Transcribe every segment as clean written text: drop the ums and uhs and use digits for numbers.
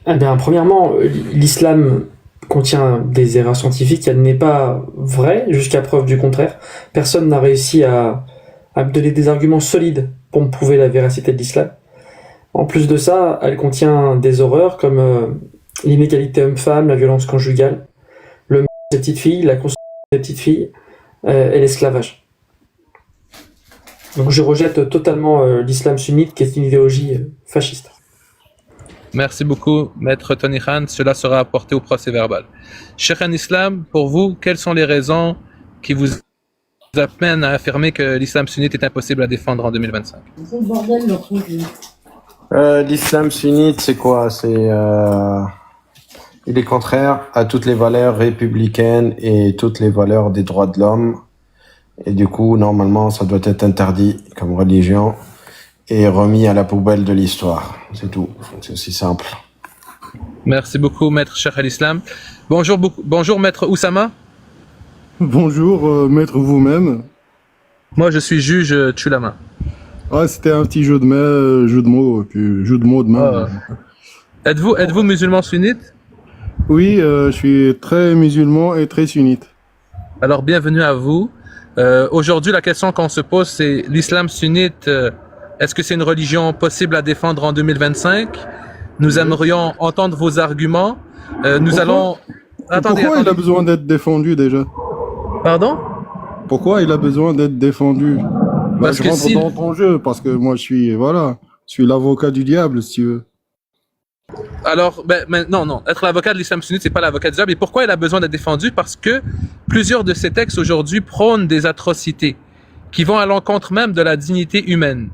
Eh bien, premièrement, l'islam contient des erreurs scientifiques, elle n'est pas vraie jusqu'à preuve du contraire. Personne n'a réussi à me donner des arguments solides pour me prouver la véracité de l'islam. En plus de ça, elle contient des horreurs comme l'inégalité homme-femme, la violence conjugale, le mariage des petites filles, la consommation des petites filles et l'esclavage. Donc je rejette totalement l'islam sunnite qui est une idéologie fasciste. Merci beaucoup, Maître Tony Khan. Cela sera apporté au procès verbal. Cheikh en Islam, pour vous, quelles sont les raisons qui vous amènent à affirmer que l'islam sunnite est impossible à défendre en 2025? C'est le bordel, leur truc. L'islam sunnite, c'est quoi? Il est contraire à toutes les valeurs républicaines et toutes les valeurs des droits de l'homme. Et du coup, normalement, ça doit être interdit comme religion et remis à la poubelle de l'histoire. C'est tout. C'est aussi simple. Merci beaucoup, Maître Cheikh al-Islam. Bonjour, Maître Oussama. Bonjour, maître vous-même. Moi, je suis juge Tchulama. Ah, c'était un petit jeu de mots, puis jeu de mots de main. Êtes-vous musulman sunnite? Oui, je suis très musulman et très sunnite. Alors, bienvenue à vous. Aujourd'hui, la question qu'on se pose, c'est l'islam sunnite, est-ce que c'est une religion possible à défendre en 2025? Nous aimerions entendre vos arguments. Pourquoi il a besoin d'être défendu déjà? Pardon? Pourquoi il a besoin d'être défendu? Parce je que rentre dans ton jeu, parce que moi je suis l'avocat du diable, si tu veux. Alors, non. Être l'avocat de l'islam sunnite, c'est pas l'avocat du diable. Et pourquoi il a besoin d'être défendu? Parce que plusieurs de ces textes aujourd'hui prônent des atrocités qui vont à l'encontre même de la dignité humaine.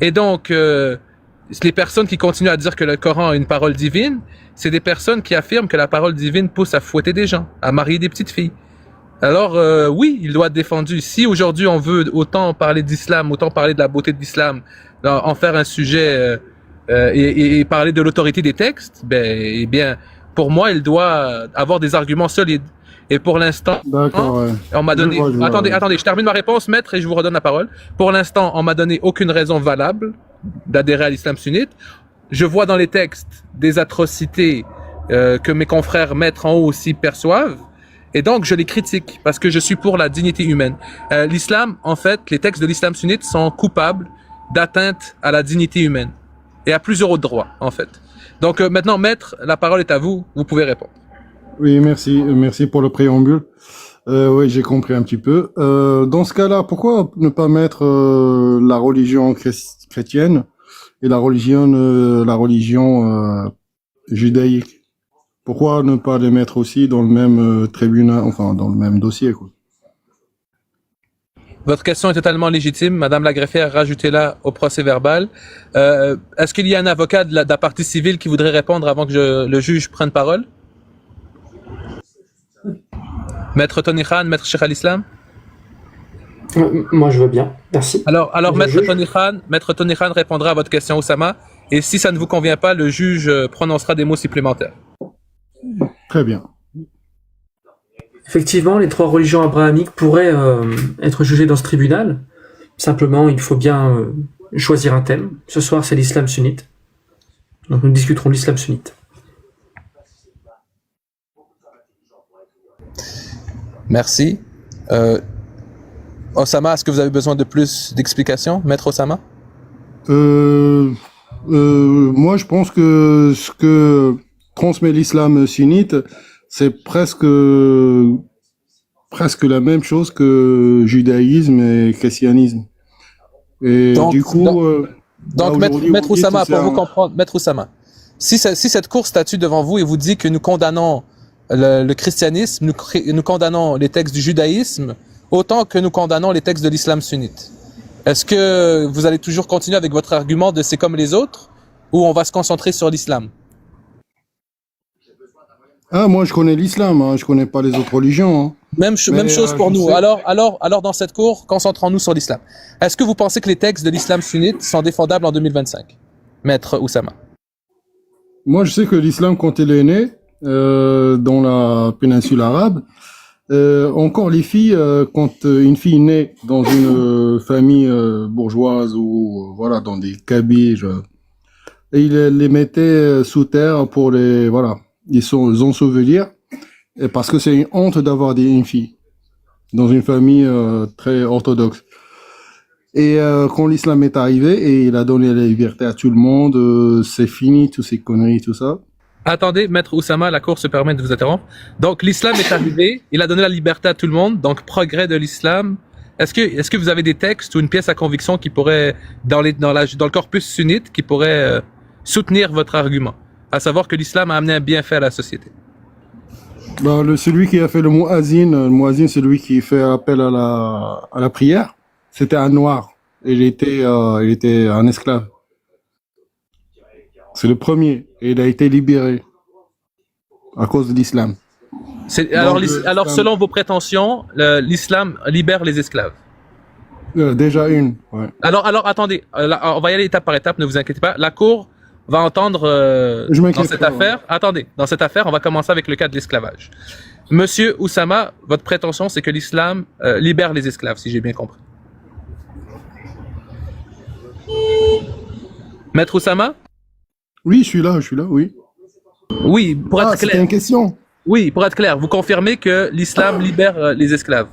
Et donc, les personnes qui continuent à dire que le Coran est une parole divine, c'est des personnes qui affirment que la parole divine pousse à fouetter des gens, à marier des petites filles. Alors, oui, il doit être défendu. Si aujourd'hui on veut autant parler d'islam, autant parler de la beauté de l'islam, en faire un sujet et parler de l'autorité des textes, eh bien, pour moi, il doit avoir des arguments solides. Et pour l'instant, on m'a donné. Attendez, je termine ma réponse, maître, et je vous redonne la parole. Pour l'instant, on m'a donné aucune raison valable d'adhérer à l'islam sunnite. Je vois dans les textes des atrocités que mes confrères maîtres en haut aussi perçoivent. Et donc, je les critique parce que je suis pour la dignité humaine. L'islam, en fait, les textes de l'islam sunnite sont coupables d'atteinte à la dignité humaine et à plusieurs autres droits, en fait. Donc, maintenant, maître, la parole est à vous. Vous pouvez répondre. Oui, merci. Merci pour le préambule. Oui, j'ai compris un petit peu. Dans ce cas-là, pourquoi ne pas mettre la religion chrétienne et la religion judaïque? Pourquoi ne pas les mettre aussi dans le même tribunal, enfin dans le même dossier, quoi? Votre question est totalement légitime. Madame la greffière, rajoutez-la au procès verbal. Est-ce qu'il y a un avocat de la partie civile qui voudrait répondre avant que le juge prenne parole? Maître Tony Khan, Maître Cheikh al-Islam? Moi, je veux bien. Merci. Alors Maître Tony Khan répondra à votre question, Oussama. Et si ça ne vous convient pas, le juge prononcera des mots supplémentaires. Très bien. Effectivement, les trois religions abrahamiques pourraient être jugées dans ce tribunal. Simplement, il faut bien choisir un thème. Ce soir, c'est l'islam sunnite. Donc, nous discuterons de l'islam sunnite. Merci. Oussama, est-ce que vous avez besoin de plus d'explications, Maître Oussama? Moi, je pense que ce que transmet l'islam sunnite, c'est presque la même chose que judaïsme et christianisme. Et donc, du coup, Maître Oussama, pour vous comprendre, Maître Oussama, si cette cour statue devant vous et vous dit que nous condamnons le christianisme, nous condamnons les textes du judaïsme autant que nous condamnons les textes de l'islam sunnite, est-ce que vous allez toujours continuer avec votre argument de c'est comme les autres, ou on va se concentrer sur l'islam? Ah, moi je connais l'islam, hein, je connais pas les autres religions. Hein. Même chose pour nous. Alors dans cette cour, concentrons-nous sur l'islam. Est-ce que vous pensez que les textes de l'islam sunnite sont défendables en 2025, Maître Oussama? Moi je sais que l'islam, quand il est né dans la péninsule arabe, encore les filles, quand une fille naît dans une famille bourgeoise ou voilà dans des kabiges et il les mettait sous terre pour les, voilà, ils ont souvenir, et parce que c'est une honte d'avoir une fille dans une famille très orthodoxe. Et quand l'islam est arrivé et il a donné la liberté à tout le monde, c'est fini, toutes ces conneries, tout ça. Attendez, Maître Oussama, la Cour se permet de vous interrompre. Donc, l'islam est arrivé, il a donné la liberté à tout le monde, donc progrès de l'islam. Est-ce que vous avez des textes ou une pièce à conviction qui pourrait, dans le corpus sunnite, qui pourrait soutenir votre argument, à savoir que l'islam a amené un bienfait à la société? Bah, celui qui a fait le muazzin, c'est lui qui fait appel à la prière. C'était un noir. Il était un esclave. C'est le premier. Et il a été libéré à cause de l'islam. Alors, selon vos prétentions, l'islam libère les esclaves. Déjà une, ouais. Alors, attendez, on va y aller étape par étape, ne vous inquiétez pas. La Cour va entendre dans cette affaire. Attendez, dans cette affaire, on va commencer avec le cas de l'esclavage. Monsieur Oussama, votre prétention, c'est que l'islam libère les esclaves, si j'ai bien compris. Maître Oussama? Oui, je suis là, oui. Oui, pour être c'était clair. une question. Oui, pour être clair, vous confirmez que l'islam libère les esclaves?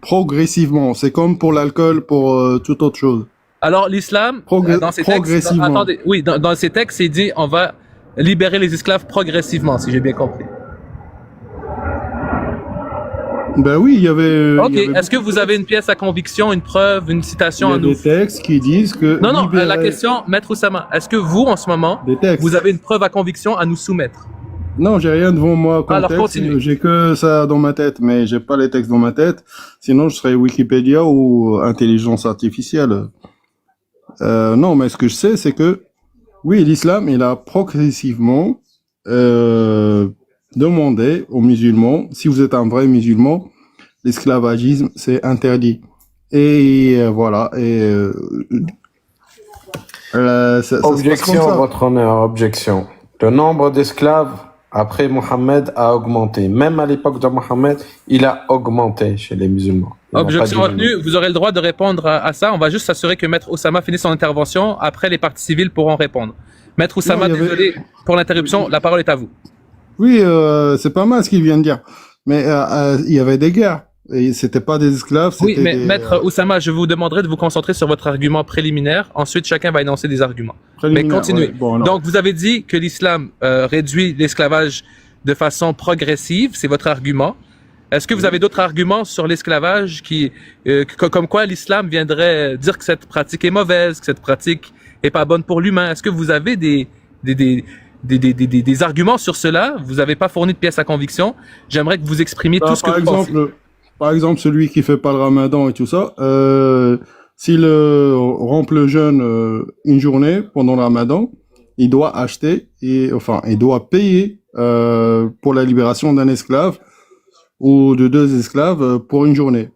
Progressivement, c'est comme pour l'alcool, pour toute autre chose. Alors l'islam, dans ces textes, attendez, oui, dans ces textes, c'est dit on va libérer les esclaves progressivement, si j'ai bien compris. Ben oui, il y avait. Ok, est-ce que vous avez une pièce à conviction, une preuve, une citation à nous? Il y a des textes qui disent que. Non, la question, Maître Oussama, est-ce que vous, en ce moment, vous avez une preuve à conviction à nous soumettre? Non, j'ai rien devant moi. Alors continuez. J'ai que ça dans ma tête, mais j'ai pas les textes dans ma tête. Sinon, je serais Wikipédia ou intelligence artificielle. Non, mais ce que je sais, c'est que oui, l'islam, il a progressivement demandé aux musulmans, si vous êtes un vrai musulman, l'esclavagisme, c'est interdit. Et voilà. Et objection, votre honneur, objection. Le nombre d'esclaves après Mohammed a augmenté. Même à l'époque de Mohammed, il a augmenté chez les musulmans. Objection retenue, vous aurez le droit de répondre à ça. On va juste s'assurer que Maître Oussama finisse son intervention. Après, les parties civiles pourront répondre. Maître Oussama, désolé pour l'interruption, la parole est à vous. Oui, c'est pas mal ce qu'il vient de dire. Mais il y avait des guerres. Et c'était pas des esclaves. Oui, mais Maître Oussama, je vous demanderai de vous concentrer sur votre argument préliminaire. Ensuite, chacun va énoncer des arguments. Mais continuez. Ouais, bon, donc, vous avez dit que l'islam réduit l'esclavage de façon progressive. C'est votre argument. Est-ce que vous avez d'autres arguments sur l'esclavage comme quoi l'islam viendrait dire que cette pratique est mauvaise, que cette pratique est pas bonne pour l'humain? Est-ce que vous avez des arguments sur cela? Vous n'avez pas fourni de pièces à conviction. J'aimerais que vous exprimiez tout ce que vous pensez. Par exemple, celui qui fait pas le ramadan et tout ça, s'il rompt le jeûne une journée pendant le ramadan, il doit acheter il doit payer pour la libération d'un esclave ou de 2 esclaves pour une journée.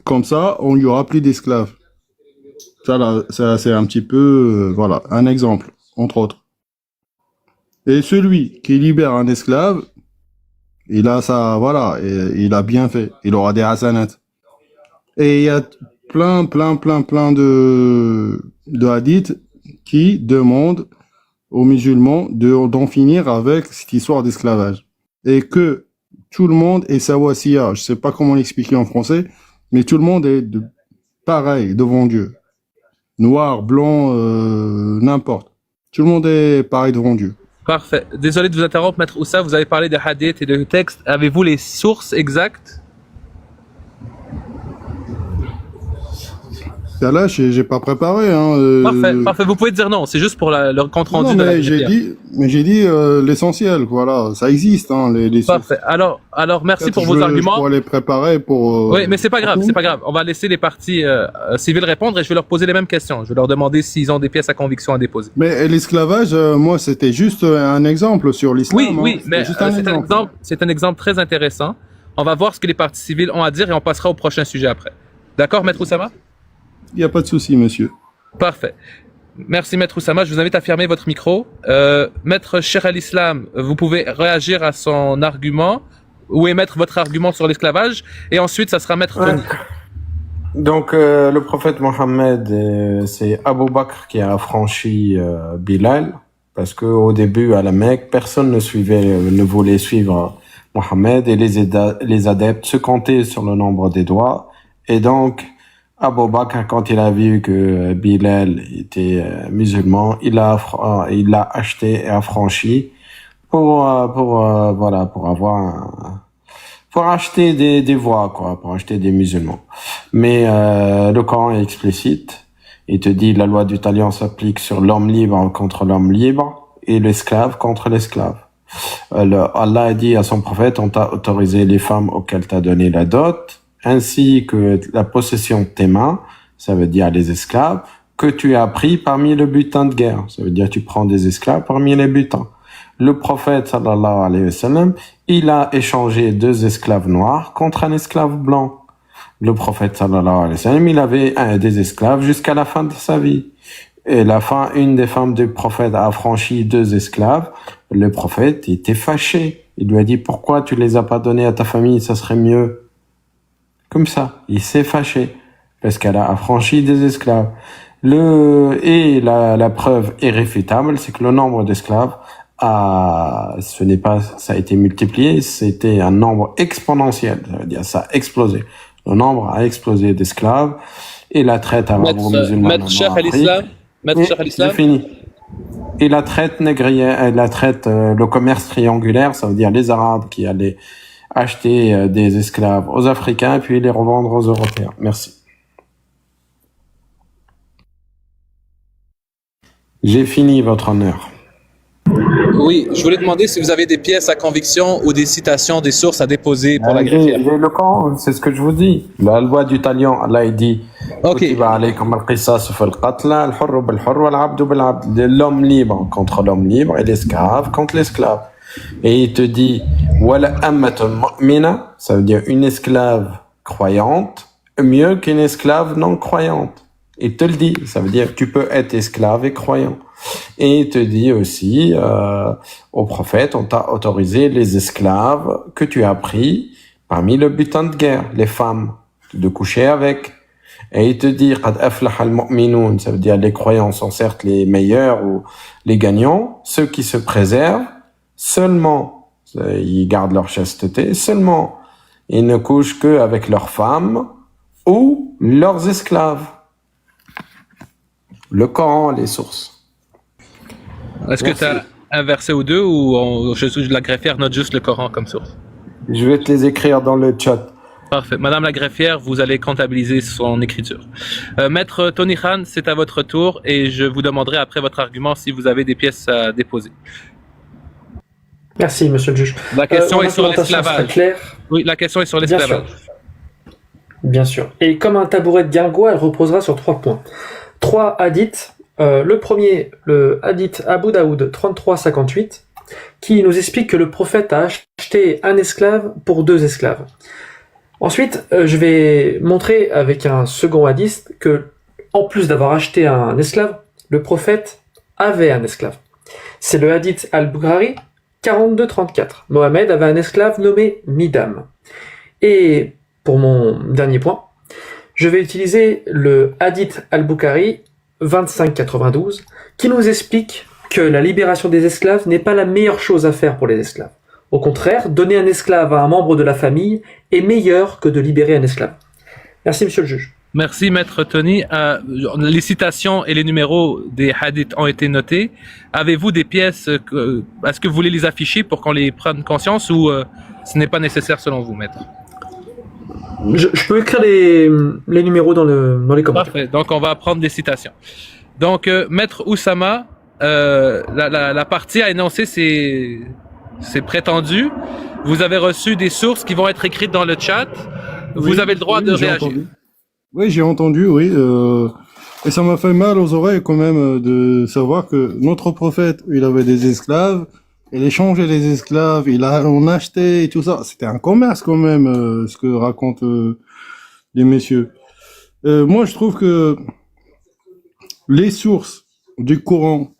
Comme ça, on y aura plus d'esclaves. Ça c'est un petit peu, voilà, un exemple, entre autres. Et celui qui libère un esclave, il a ça, voilà, et il a bien fait. Il aura des hasanat. Et il y a plein de hadiths qui demandent aux musulmans d'en finir avec cette histoire d'esclavage. Et que tout le monde est sawasiya. Je sais pas comment l'expliquer en français, mais tout le monde est pareil devant Dieu. Noir, blanc, n'importe. Tout le monde est pareil devant Dieu. Parfait. Désolé de vous interrompre, Maître Oussa, vous avez parlé de hadith et de textes. Avez-vous les sources exactes? Là, j'ai pas préparé. Parfait. Vous pouvez dire non. C'est juste pour le compte rendu de la j'ai dit l'essentiel. Voilà, ça existe. Les Parfait. Alors, merci pour vos arguments. Je pourrais les préparer pour. Oui, mais c'est pas grave. On va laisser les parties civiles répondre et je vais leur poser les mêmes questions. Je vais leur demander s'ils ont des pièces à conviction à déposer. Mais l'esclavage, moi, c'était juste un exemple sur l'islam. Oui, mais c'est un exemple très intéressant. On va voir ce que les parties civiles ont à dire et on passera au prochain sujet après. D'accord, Maître Oussama? Il n'y a pas de souci, monsieur. Parfait. Merci, Maître Oussama. Je vous invite à fermer votre micro. Maître Cheikh al-Islam, vous pouvez réagir à son argument ou émettre votre argument sur l'esclavage. Et ensuite, ça sera Maître Tony. Donc, le prophète Mohammed, c'est Abu Bakr qui a affranchi Bilal, parce que au début, à la Mecque, personne ne voulait suivre Mohammed, et les adeptes se comptaient sur le nombre des doigts. Et donc, Abu Bakr, quand il a vu que Bilal était musulman, il l'a acheté et affranchi pour acheter des voix, quoi, pour acheter des musulmans. Mais le Coran est explicite. Il te dit la loi du talion s'applique sur l'homme libre contre l'homme libre et l'esclave contre l'esclave. Allah a dit à son prophète, on t'a autorisé les femmes auxquelles t'as donné la dot, ainsi que la possession de tes mains, ça veut dire les esclaves, que tu as pris parmi le butin de guerre. Ça veut dire tu prends des esclaves parmi les butins. Le prophète, sallallahu alayhi wa sallam, il a échangé 2 esclaves noirs contre un esclave blanc. Le prophète, sallallahu alayhi wa sallam, il avait des esclaves jusqu'à la fin de sa vie. Et une des femmes du prophète a affranchi 2 esclaves. Le prophète était fâché. Il lui a dit, pourquoi tu les as pas donnés à ta famille, ça serait mieux. Comme ça, il s'est fâché. Parce qu'elle a affranchi des esclaves. La preuve irréfutable, c'est que le nombre d'esclaves ça a été multiplié, c'était un nombre exponentiel. Ça veut dire, ça a explosé. Le nombre a explosé d'esclaves et la traite à musulmans. Maître Cheikh al-Islam. C'est fini. Et la traite négrière, le commerce triangulaire, ça veut dire les Arabes qui allaient acheter des esclaves aux Africains et puis les revendre aux Européens. Merci. J'ai fini, votre honneur. Oui, je voulais demander si vous avez des pièces à conviction ou des citations, des sources à déposer pour la greffière. J'ai le Coran, c'est ce que je vous dis. La loi du talion, Allah il dit l'homme libre contre l'homme libre et l'esclave contre l'esclave. Et il te dit ça veut dire une esclave croyante mieux qu'une esclave non croyante. Il te le dit, ça veut dire que tu peux être esclave et croyant. Et il te dit aussi, au prophète, on t'a autorisé les esclaves que tu as pris parmi le butin de guerre, les femmes, de coucher avec. Et il te dit, qad aflaha al-mu'minun, ça veut dire les croyants sont certes les meilleurs ou les gagnants, ceux qui se préservent seulement, ils gardent leur chasteté, seulement ils ne couchent qu'avec leurs femmes ou leurs esclaves. Le Coran, les sources. Est-ce que tu as un verset ou deux ou la greffière note juste le Coran comme source? Je vais te les écrire dans le chat. Parfait. Madame la greffière, vous allez comptabiliser son écriture. Maître Tony Khan, c'est à votre tour et je vous demanderai après votre argument si vous avez des pièces à déposer. Merci, monsieur le juge. La question est sur l'esclavage. Oui, la question est sur l'esclavage. Bien sûr. Et comme un tabouret de guingois, elle reposera sur 3 points. 3 hadiths. Le premier, le hadith Abu Daoud 33-58, qui nous explique que le prophète a acheté un esclave pour 2 esclaves. Ensuite, je vais montrer avec un second hadith que, en plus d'avoir acheté un esclave, le prophète avait un esclave. C'est le hadith Al-Bukhari 42-34. Mohammed avait un esclave nommé Midam. Et pour mon dernier point, je vais utiliser le hadith Al-Bukhari 25-92, qui nous explique que la libération des esclaves n'est pas la meilleure chose à faire pour les esclaves. Au contraire, donner un esclave à un membre de la famille est meilleur que de libérer un esclave. Merci, monsieur le juge. Merci, maître Tony. Les citations et les numéros des hadiths ont été notés. Avez-vous des pièces, est-ce que vous voulez les afficher pour qu'on les prenne conscience ou ce n'est pas nécessaire selon vous, maître? Je peux écrire les numéros dans les commentaires. Parfait. Donc, on va prendre des citations. Donc, maître Oussama, la partie a énoncé ses prétendus. Vous avez reçu des sources qui vont être écrites dans le chat. Vous avez le droit de réagir. Entendu. Oui, j'ai entendu, oui. Et ça m'a fait mal aux oreilles quand même de savoir que notre prophète, il avait des esclaves. Il échangeait les esclaves, on achetait et tout ça. C'était un commerce quand même, ce que racontent les messieurs. Moi, je trouve que les sources du Coran,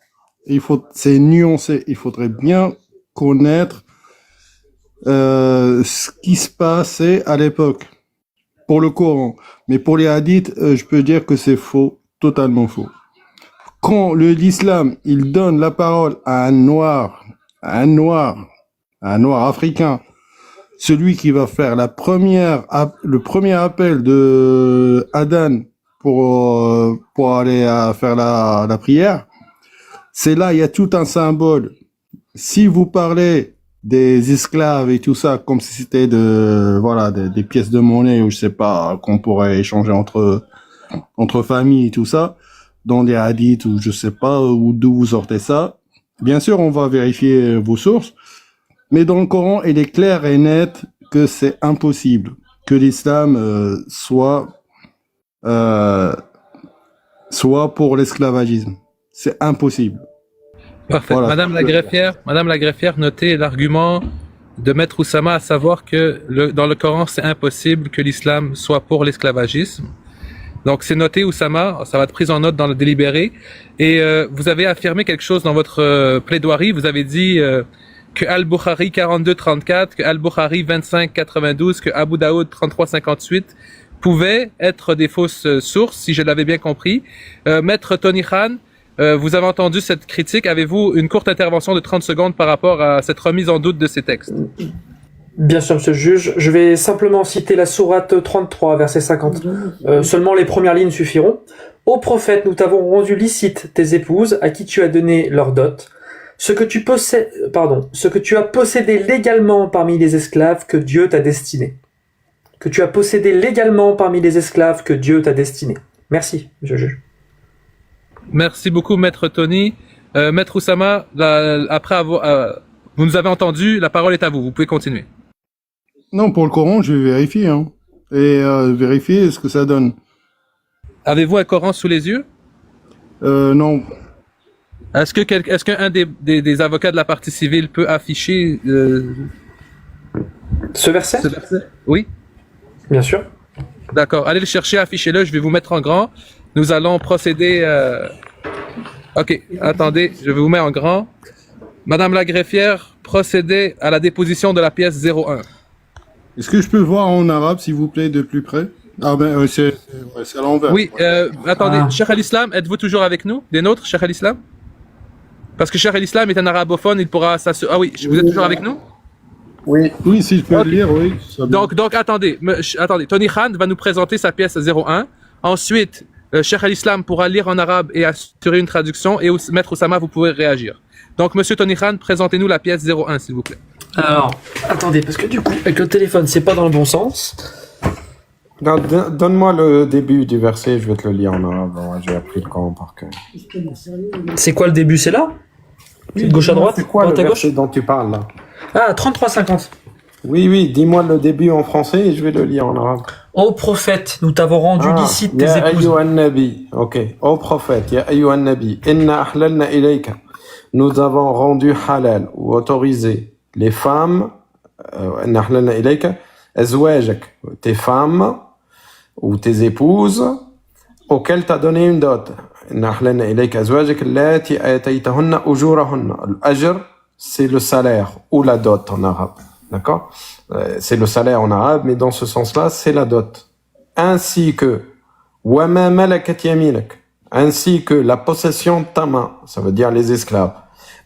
c'est nuancé. Il faudrait bien connaître ce qui se passait à l'époque. pour le Coran. Mais pour les hadiths, je peux dire que c'est faux, totalement faux. Quand l'islam, il donne la parole à un noir africain, celui qui va faire le premier appel de Adan pour aller faire la prière, c'est là, il y a tout un symbole. Si vous parlez des esclaves et tout ça, comme si c'était des pièces de monnaie ou je sais pas, qu'on pourrait échanger entre familles et tout ça, dans des hadiths ou je sais pas ou d'où vous sortez ça. Bien sûr, on va vérifier vos sources, mais dans le Coran, il est clair et net que c'est impossible que l'islam soit pour l'esclavagisme. C'est impossible. Parfait. Voilà. Madame la greffière, notez l'argument de Maître Oussama, à savoir que dans le Coran, c'est impossible que l'islam soit pour l'esclavagisme. Donc, c'est noté, Oussama, ça va être pris en note dans le délibéré. Et vous avez affirmé quelque chose dans votre plaidoirie. Vous avez dit que Al-Bukhari 42-34, que Al-Bukhari 25-92, que Abu Daoud 33-58 pouvaient être des fausses sources, si je l'avais bien compris. Maître Tony Khan, vous avez entendu cette critique. Avez-vous une courte intervention de 30 secondes par rapport à cette remise en doute de ces textes? Bien sûr, monsieur le juge. Je vais simplement citer la sourate 33, verset 50. Seulement les premières lignes suffiront. Ô prophète, nous t'avons rendu licite tes épouses à qui tu as donné leur dot. Ce que tu as possédé légalement parmi les esclaves que Dieu t'a destiné. Que tu as possédé légalement parmi les esclaves que Dieu t'a destiné. Merci, monsieur le juge. Merci beaucoup, Maître Tony. Maître Oussama, après avoir, vous nous avez entendu, la parole est à vous. Vous pouvez continuer. Non, pour le Coran, je vais vérifier, hein. Et vérifier ce que ça donne. Avez-vous un Coran sous les yeux? Non. Est-ce qu'un des avocats de la partie civile peut afficher Ce verset? Oui. Bien sûr. D'accord. Allez le chercher, affichez-le. Je vais vous mettre en grand. Nous allons procéder. Ok. Attendez, je vais vous mettre en grand. Madame la greffière, procédez à la déposition de la pièce 01. Est-ce que je peux voir en arabe, s'il vous plaît, de plus près? Ah ben, c'est à l'envers. Oui, attendez. Cheikh Al-Islam, êtes-vous toujours avec nous? Des nôtres, Cheikh Al-Islam? Parce que Cheikh Al-Islam est un arabophone, il pourra s'assurer. Ah oui, vous êtes toujours avec nous? Oui, si je peux le lire, oui. Donc attendez, Tony Khan va nous présenter sa pièce 01. Ensuite, Cheikh Al-Islam pourra lire en arabe et assurer une traduction. Et Maître Oussama, vous pourrez réagir. Donc, Monsieur Tony Khan, présentez-nous la pièce 01, s'il vous plaît. Alors, attendez, parce que du coup, avec le téléphone, c'est pas dans le bon sens. Donne-moi le début du verset, je vais te le lire en arabe. Ouais, j'ai appris le Coran par cœur. C'est quoi le début? C'est là? C'est de gauche à droite? C'est quoi droite le à gauche? verset dont tu parles là? Ah, 33-50. Oui, dis-moi le début en français et je vais le lire en arabe. Ô prophète, nous t'avons rendu licite tes Ya épouses. ayyuhan nabi. Ok. Ô prophète, ya ayyuhan nabi. Inna ahlalna ilayka. Nous avons rendu halal ou autorisé les femmes. Inna ahlalna ilayka. Azwajak. Tes femmes ou tes épouses auxquelles t'as donné une dot. Inna ahlalna ilayka azwajak allati ataytahunna ujurahunna. L'ajr, c'est le salaire ou la dot en arabe. D'accord? C'est le salaire en arabe, mais dans ce sens-là, c'est la dot. Ainsi que wama malakat yaminak, ainsi que la possession de ta main, ça veut dire les esclaves.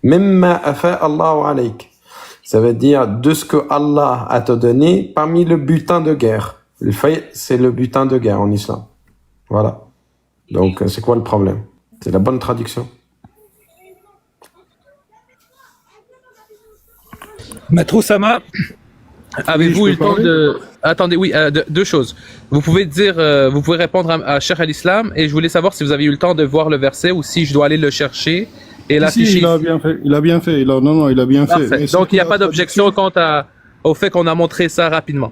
Mimma afa Allahu alayk, ça veut dire de ce que Allah a te donné parmi le butin de guerre. Le fait, c'est le butin de guerre en islam. Voilà. Donc, c'est quoi le problème? C'est la bonne traduction. Maître Oussama, avez-vous eu le temps de... Attendez, oui, deux choses. Vous pouvez répondre à Cheikh Al-Islam et je voulais savoir si vous avez eu le temps de voir le verset ou si je dois aller le chercher et l'afficher. Si, il a bien fait. Il a bien fait. Il a bien fait. Mais donc, il n'y a pas d'objection quant au fait qu'on a montré ça rapidement.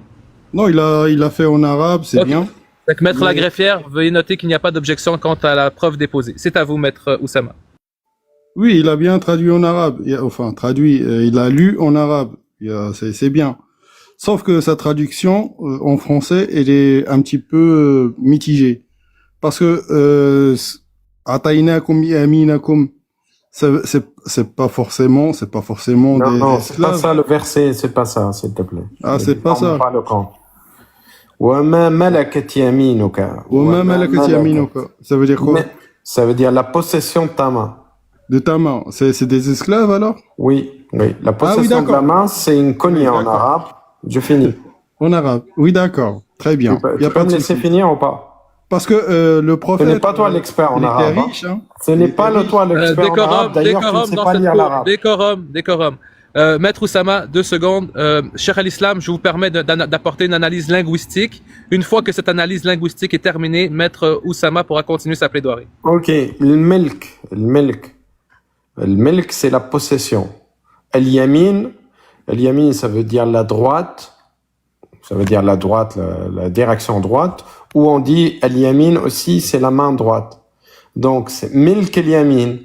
Non, il a fait en arabe, c'est bien. Donc, Maître la greffière, veuillez noter qu'il n'y a pas d'objection quant à la preuve déposée. C'est à vous, Maître Oussama. Oui, il a bien traduit en arabe. Il a lu en arabe. C'est bien. Sauf que sa traduction en français, elle est un petit peu mitigée. Parce que Atainakum yaminakum, c'est pas forcément Non, des c'est esclaves. pas ça le verset, c'est pas ça, s'il te plaît. Ah, c'est pas ça. Pas le camp. وَمَا مَلَكَتْ يَمِينُكَ. وَمَا مَلَكَتْ يَمِينُكَ. Ça veut dire quoi? Ça veut dire la possession de ta main. De ta main. C'est des esclaves alors? Oui, oui. La possession de la main, c'est une konya en arabe. Je finis. En arabe. Oui, d'accord. Très bien. Tu peux me laisser finir ou pas? Parce que le prophète... Ce n'est pas toi l'expert en arabe. Riche, hein. Ce n'est pas toi l'expert en arabe. D'ailleurs, tu ne sais pas lire l'arabe. Décorum. Maître Oussama, 2 secondes. Cheikh al-Islam, je vous permets d'apporter une analyse linguistique. Une fois que cette analyse linguistique est terminée, Maître Oussama pourra continuer sa plaidoirie. Ok. Le milk, c'est la possession. Al-Yamin, ça veut dire la droite. Ça veut dire la droite, la direction droite. Ou on dit Al-Yamin aussi, c'est la main droite. Donc, c'est Milk al-Yamin,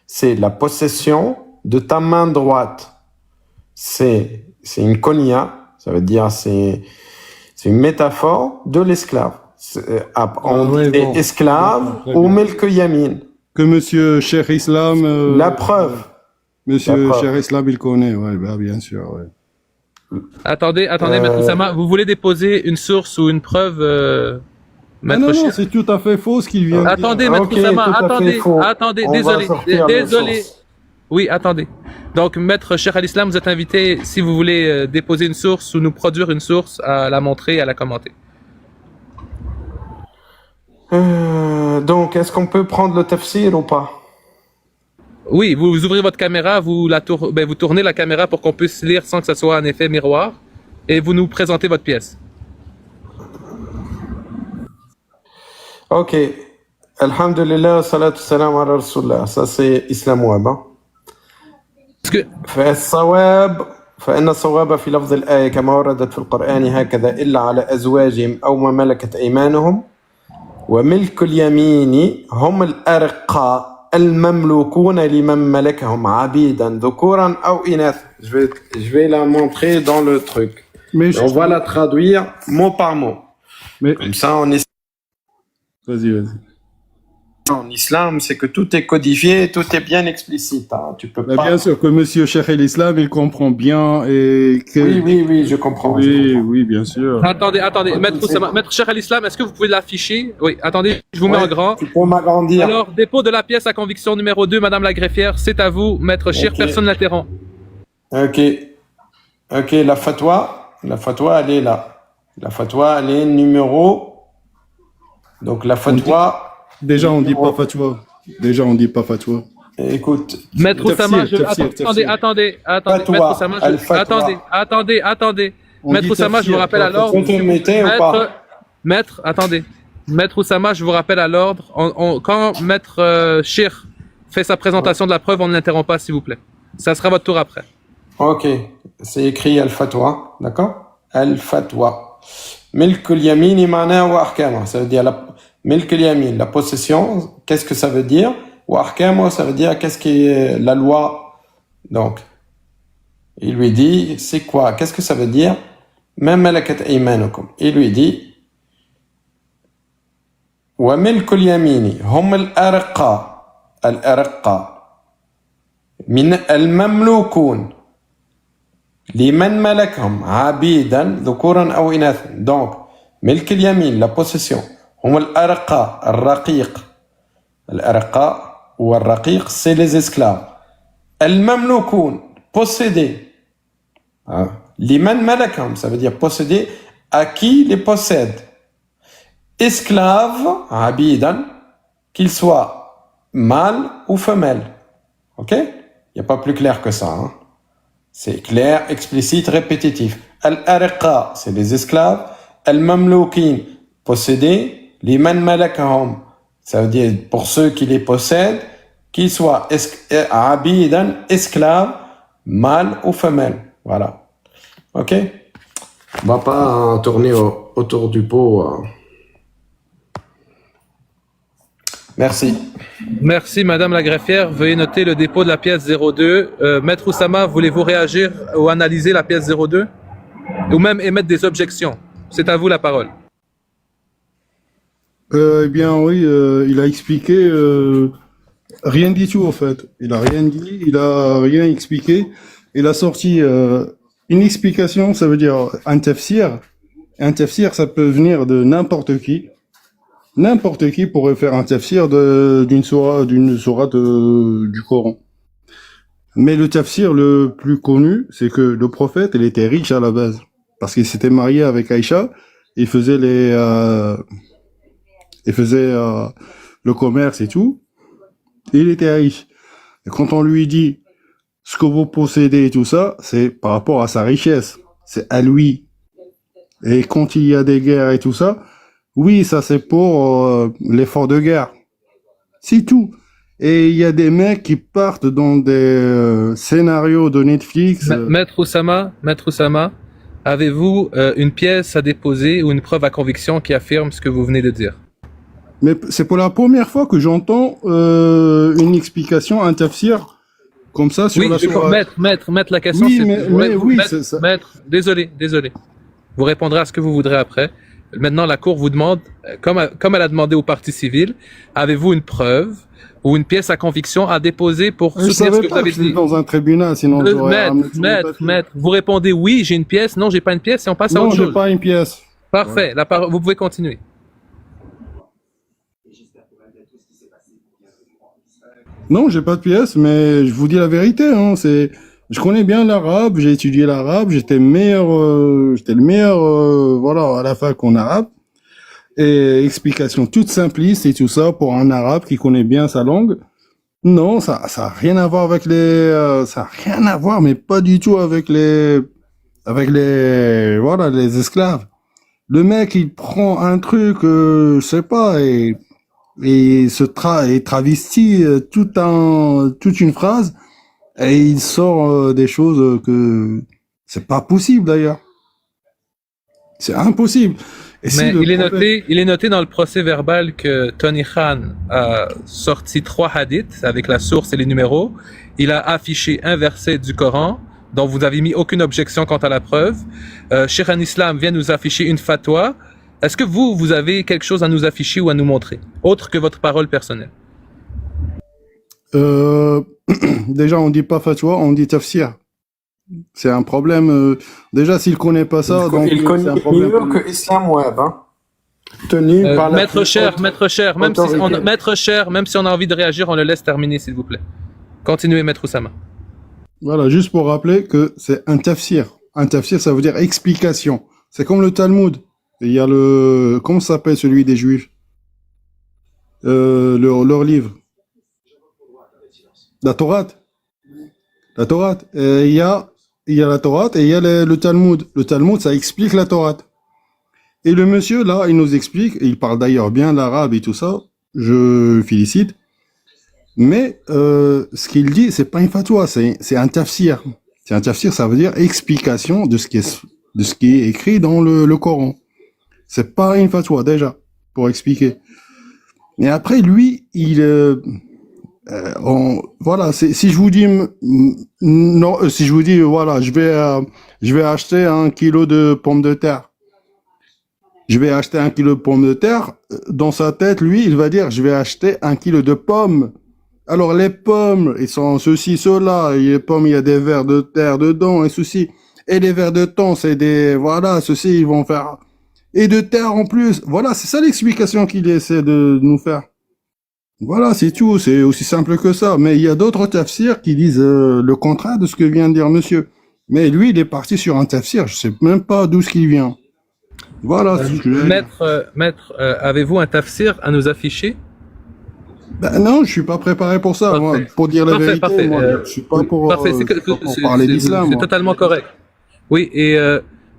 c'est la possession de ta main droite. C'est une konya, ça veut dire c'est une métaphore de l'esclave. On dit esclave ou Milk al-Yamin. Que monsieur Cheikh Islam... la preuve. Monsieur Cheikh Islam, il connaît, ouais, bah, bien sûr, ouais. Attendez, Maître Oussama, vous voulez déposer une source ou une preuve non, c'est tout à fait faux ce qu'il vient de dire. Attendez, Maître Oussama, attendez, désolé. Oui, attendez. Donc, Maître Cheikh al-Islam, vous êtes invité, si vous voulez déposer une source ou nous produire une source, à la montrer, à la commenter. Donc, est-ce qu'on peut prendre le tafsir ou pas? Oui, vous ouvrez votre caméra, vous tournez la caméra pour qu'on puisse lire sans que ce soit un effet miroir, et vous nous présentez votre pièce. Ok. Alhamdulillah, salatu salam ala rasulullah. Ça, c'est Islam Web. فإن الصواب في لفظ الآية كما وردت في القرآن هكذا إلا على أزواجهم أو ما ملكت أيمانهم وملك اليمين هم الأرقاء المملوكون لمن ملكهم عبيدا ذكورا أو إناثا. Je vais la montrer dans le truc. Mais on va la traduire mot par mot. Mais comme ça, on est. Vas-y. En islam, c'est que tout est codifié, tout est bien explicite. Hein. Tu peux pas. Bien sûr que Monsieur Cheikh al-Islam, il comprend bien et que. Oui, je comprends. Oui, bien sûr. Attendez, Maître Cheikh al-Islam, est-ce que vous pouvez l'afficher? Oui, attendez, je vous mets en grand. Tu peux m'agrandir. Alors, dépôt de la pièce à conviction numéro 2, Madame la greffière, c'est à vous, Maître Cheikh, personne n'interrompt. Ok, la fatwa, elle est là. La fatwa, elle est numéro. Donc la fatwa. Déjà, on dit pas fatwa. Écoute. Maître Oussama, attendez. Maître Oussama, je vous rappelle à l'ordre. Maître Oussama, je vous rappelle à l'ordre. Quand Maître Cheikh fait sa présentation de la preuve, on ne l'interrompt pas, s'il vous plaît. Ça sera votre tour après. Ok, c'est écrit al-fatwa, d'accord? Al-fatwa. Milk al-yamin ma'na wa ahkama. Ça veut dire Milk al-yamin, la possession, qu'est-ce que ça veut dire? Wa ahkama, ça veut dire qu'est-ce qui est la loi. Donc, il lui dit, c'est quoi? Qu'est-ce que ça veut dire? Ma malakat aymanukum. Il lui dit, wa milk al-yamini hum al-arqa min al-mamlukun liman malakhum abidan dhukuran aw inathan. Donc, milk al-yamin, la possession. هم الأرقاء الرقيق ou الرقيق c'est les esclaves المملوكون possédés لمن ملكهم ça veut dire possédés à qui les possède esclaves عبيدا qu'ils soient mâles ou femelles. Ok, il n'y a pas plus clair que ça, hein. C'est clair, explicite, répétitif. Al-arqa, c'est les esclaves. Al-mamloukin, possédés. Liman malakahum, ça veut dire pour ceux qui les possèdent, qu'ils soient abidan, esclaves, mâles ou femelles. Voilà. Ok? On va pas tourner autour du pot. Merci. Merci, Madame la greffière. Veuillez noter le dépôt de la pièce 02. Maître Oussama, voulez-vous réagir ou analyser la pièce 02? Ou même émettre des objections? C'est à vous la parole. Eh bien, oui, il a expliqué rien du tout, en fait. Il a rien dit, il a rien expliqué. Il a sorti une explication, ça veut dire un tafsir, Un tafsir, ça peut venir de n'importe qui. N'importe qui pourrait faire un tafsir d'une sourate du Coran. Mais le tafsir le plus connu, c'est que le prophète, il était riche à la base. Parce qu'il s'était marié avec Aïcha, il faisait le commerce et tout. Et il était riche. Et quand on lui dit ce que vous possédez et tout ça, c'est par rapport à sa richesse. C'est à lui. Et quand il y a des guerres et tout ça, oui, ça c'est pour l'effort de guerre. C'est tout. Et il y a des mecs qui partent dans des scénarios de Netflix. Maître Oussama, avez-vous une pièce à déposer ou une preuve à conviction qui affirme ce que vous venez de dire? Mais c'est pour la première fois que j'entends une explication, un tafsir comme ça sur la sourate. Maître, la question Oui, c'est... c'est ça. Maître, désolé. Vous répondrez à ce que vous voudrez après. Maintenant, la Cour vous demande, comme elle a demandé aux parties civiles, avez-vous une preuve ou une pièce à conviction à déposer pour soutenir ce que vous avez dit? Dans un tribunal, sinon Maître, vous répondez oui, j'ai une pièce, non, j'ai pas une pièce, et on passe à autre chose. Non, j'ai pas une pièce. Parfait, vous pouvez continuer. Non, j'ai pas de pièce, mais je vous dis la vérité, hein, je connais bien l'arabe, j'ai étudié l'arabe, j'étais le meilleur, voilà, à la fac en arabe. Et explication toute simpliste et tout ça pour un arabe qui connaît bien sa langue. Non, ça a rien à voir avec ça a rien à voir, mais pas du tout avec les esclaves. Le mec, il prend un truc, je sais pas, et travestit toute une phrase, et il sort des choses que c'est pas possible d'ailleurs. C'est impossible. Mais il est noté dans le procès verbal que Tony Khan a sorti 3 hadiths avec la source et les numéros. Il a affiché un verset du Coran dont vous n'avez mis aucune objection quant à la preuve. Cheikh al-Islam vient nous afficher une fatwa. Est-ce que vous avez quelque chose à nous afficher ou à nous montrer, autre que votre parole personnelle? Déjà, on dit pas fatwa, on dit tafsir. C'est un problème. Déjà, s'il connaît pas ça, donc il connaît mieux que Islam Web, hein. Tenu par la Maître cher, même si on a envie de réagir, on le laisse terminer, s'il vous plaît. Continuez, Maître Oussama. Voilà, juste pour rappeler que c'est un tafsir. Un tafsir, ça veut dire explication. C'est comme le Talmud. Il y a comment s'appelle celui des Juifs? Leur livre. La Torah. Il y a la Torah et il y a le Talmud. Le Talmud, ça explique la Torah. Et le monsieur, là, il nous explique, et il parle d'ailleurs bien l'arabe et tout ça, je félicite. Mais ce qu'il dit, c'est pas une fatwa, c'est un tafsir. C'est un tafsir, ça veut dire explication de ce qui est écrit dans le Coran. C'est pas une fatwa, déjà, pour expliquer. Et après, lui, voilà, si je vous dis non, si je vous dis voilà, je vais acheter 1 kilo de pommes de terre. Je vais acheter 1 kilo de pommes de terre. Dans sa tête, lui, il va dire je vais acheter 1 kilo de pommes. Alors les pommes, ils sont ceci, cela. Et les pommes, il y a des vers de terre dedans et ceci. Et les vers de thon, c'est ceci, ils vont faire et de terre en plus. Voilà, c'est ça l'explication qu'il essaie de nous faire. Voilà, c'est tout, c'est aussi simple que ça. Mais il y a d'autres tafsirs qui disent le contraire de ce que vient de dire monsieur. Mais lui, il est parti sur un tafsir, je sais même pas d'où ce qu'il vient. Voilà. Maître, avez-vous un tafsir à nous afficher? Ben non, je suis pas préparé pour ça. Moi, pour dire la vérité, moi, je suis pas pour parler d'islam. C'est totalement correct. Oui, et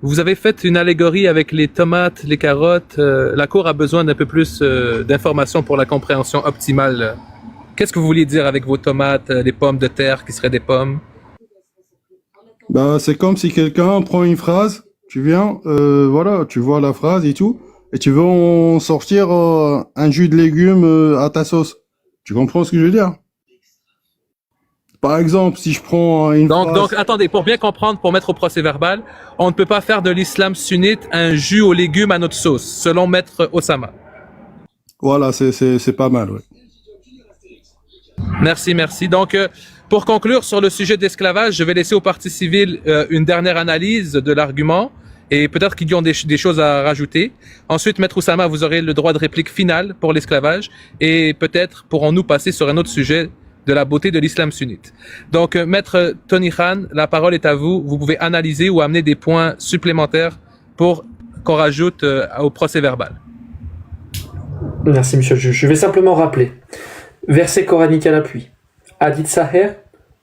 vous avez fait une allégorie avec les tomates, les carottes. La Cour a besoin d'un peu plus d'informations pour la compréhension optimale. Qu'est-ce que vous vouliez dire avec vos tomates, les pommes de terre qui seraient des pommes? Bah, c'est comme si quelqu'un prend une phrase, tu viens, voilà, tu vois la phrase et tout, et tu veux en sortir un jus de légumes à ta sauce. Tu comprends ce que je veux dire? Par exemple, si je prends une phrase... Donc, attendez, pour bien comprendre, pour mettre au procès verbal, on ne peut pas faire de l'islam sunnite un jus aux légumes à notre sauce, selon Maître Oussama. Voilà, c'est pas mal, oui. Merci. Donc, pour conclure sur le sujet d'esclavage, je vais laisser aux parties civiles une dernière analyse de l'argument et peut-être qu'ils ont des choses à rajouter. Ensuite, Maître Oussama, vous aurez le droit de réplique finale pour l'esclavage et peut-être pourrons-nous passer sur un autre sujet de la beauté de l'islam sunnite. Donc, Maître Tony Khan, la parole est à vous. Vous pouvez analyser ou amener des points supplémentaires pour qu'on rajoute au procès verbal. Merci, monsieur le juge. Je vais simplement rappeler. Verset coranique à l'appui. Hadith Sahih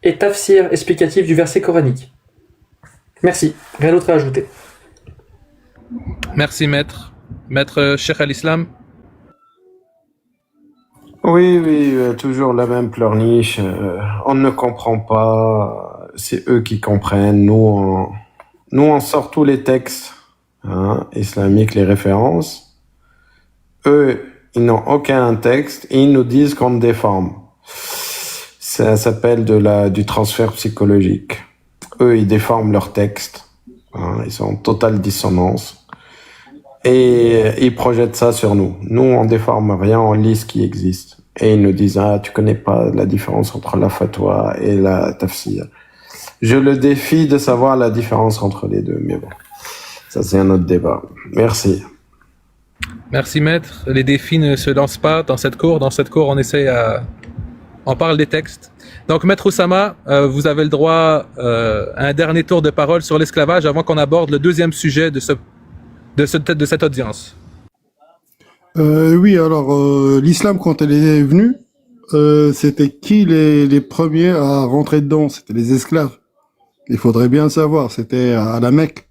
et tafsir explicatif du verset coranique. Merci. Rien d'autre à ajouter. Merci, Maître. Maître Cheikh al-Islam. Oui, toujours la même pleurniche. On ne comprend pas. C'est eux qui comprennent. Nous, on sort tous les textes islamiques, les références. Eux, ils n'ont aucun texte et ils nous disent qu'on déforme. Ça s'appelle du transfert psychologique. Eux, ils déforment leurs textes. Ils sont en totale dissonance. Et ils projettent ça sur nous. Nous, on déforme rien, on lit ce qui existe. Et ils nous disent, tu connais pas la différence entre la fatwa et la tafsir. Je le défie de savoir la différence entre les deux, mais bon. Ça, c'est un autre débat. Merci. Merci, Maître. Les défis ne se lancent pas dans cette cour. Dans cette cour, on parle des textes. Donc, Maître Oussama, vous avez le droit à un dernier tour de parole sur l'esclavage avant qu'on aborde le deuxième sujet de cette audience. Oui, alors l'islam, quand elle est venue, c'était qui les premiers à rentrer dedans? C'était les esclaves. Il faudrait bien savoir, c'était à la Mecque,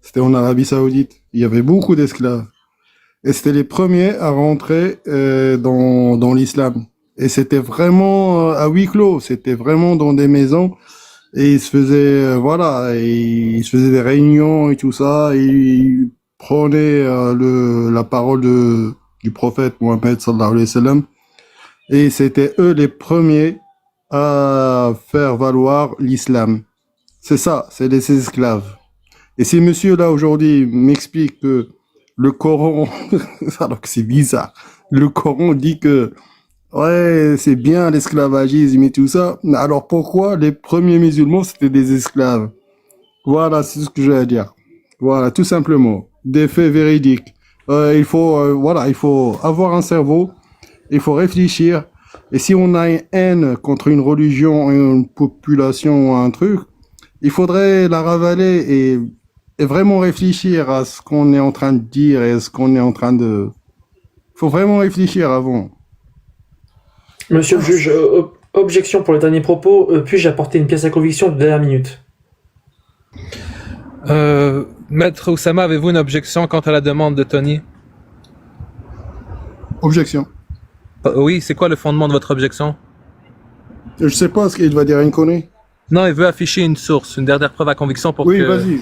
c'était en Arabie Saoudite. Il y avait beaucoup d'esclaves. Et c'était les premiers à rentrer dans l'islam. Et c'était vraiment à huis clos, c'était vraiment dans des maisons. Et ils se faisaient, ils se faisaient des réunions et tout ça. Et ils prenaient la parole du prophète Mohammed sallallahu alayhi wa sallam. Et c'était eux les premiers à faire valoir l'islam. C'est ça, c'est les esclaves. Et ces messieurs-là aujourd'hui m'expliquent que le Coran, alors que c'est bizarre, le Coran dit que ouais, c'est bien l'esclavagisme et tout ça. Alors pourquoi les premiers musulmans c'était des esclaves? Voilà, c'est ce que j'ai à dire. Voilà, tout simplement. Des faits véridiques. Il faut avoir un cerveau, il faut réfléchir. Et si on a une haine contre une religion, une population ou un truc, il faudrait la ravaler et vraiment réfléchir à ce qu'on est en train de dire et ce qu'on est en train de... Il faut vraiment réfléchir avant. Monsieur le juge, objection pour le dernier propos. Puis-je apporter une pièce à conviction de dernière minute? Maître Oussama, avez-vous une objection quant à la demande de Tony? Objection. Oui, c'est quoi le fondement de votre objection? Je sais pas ce qu'il va dire une connerie. Non, il veut afficher une source, une dernière preuve à conviction pour oui, que... vas-y.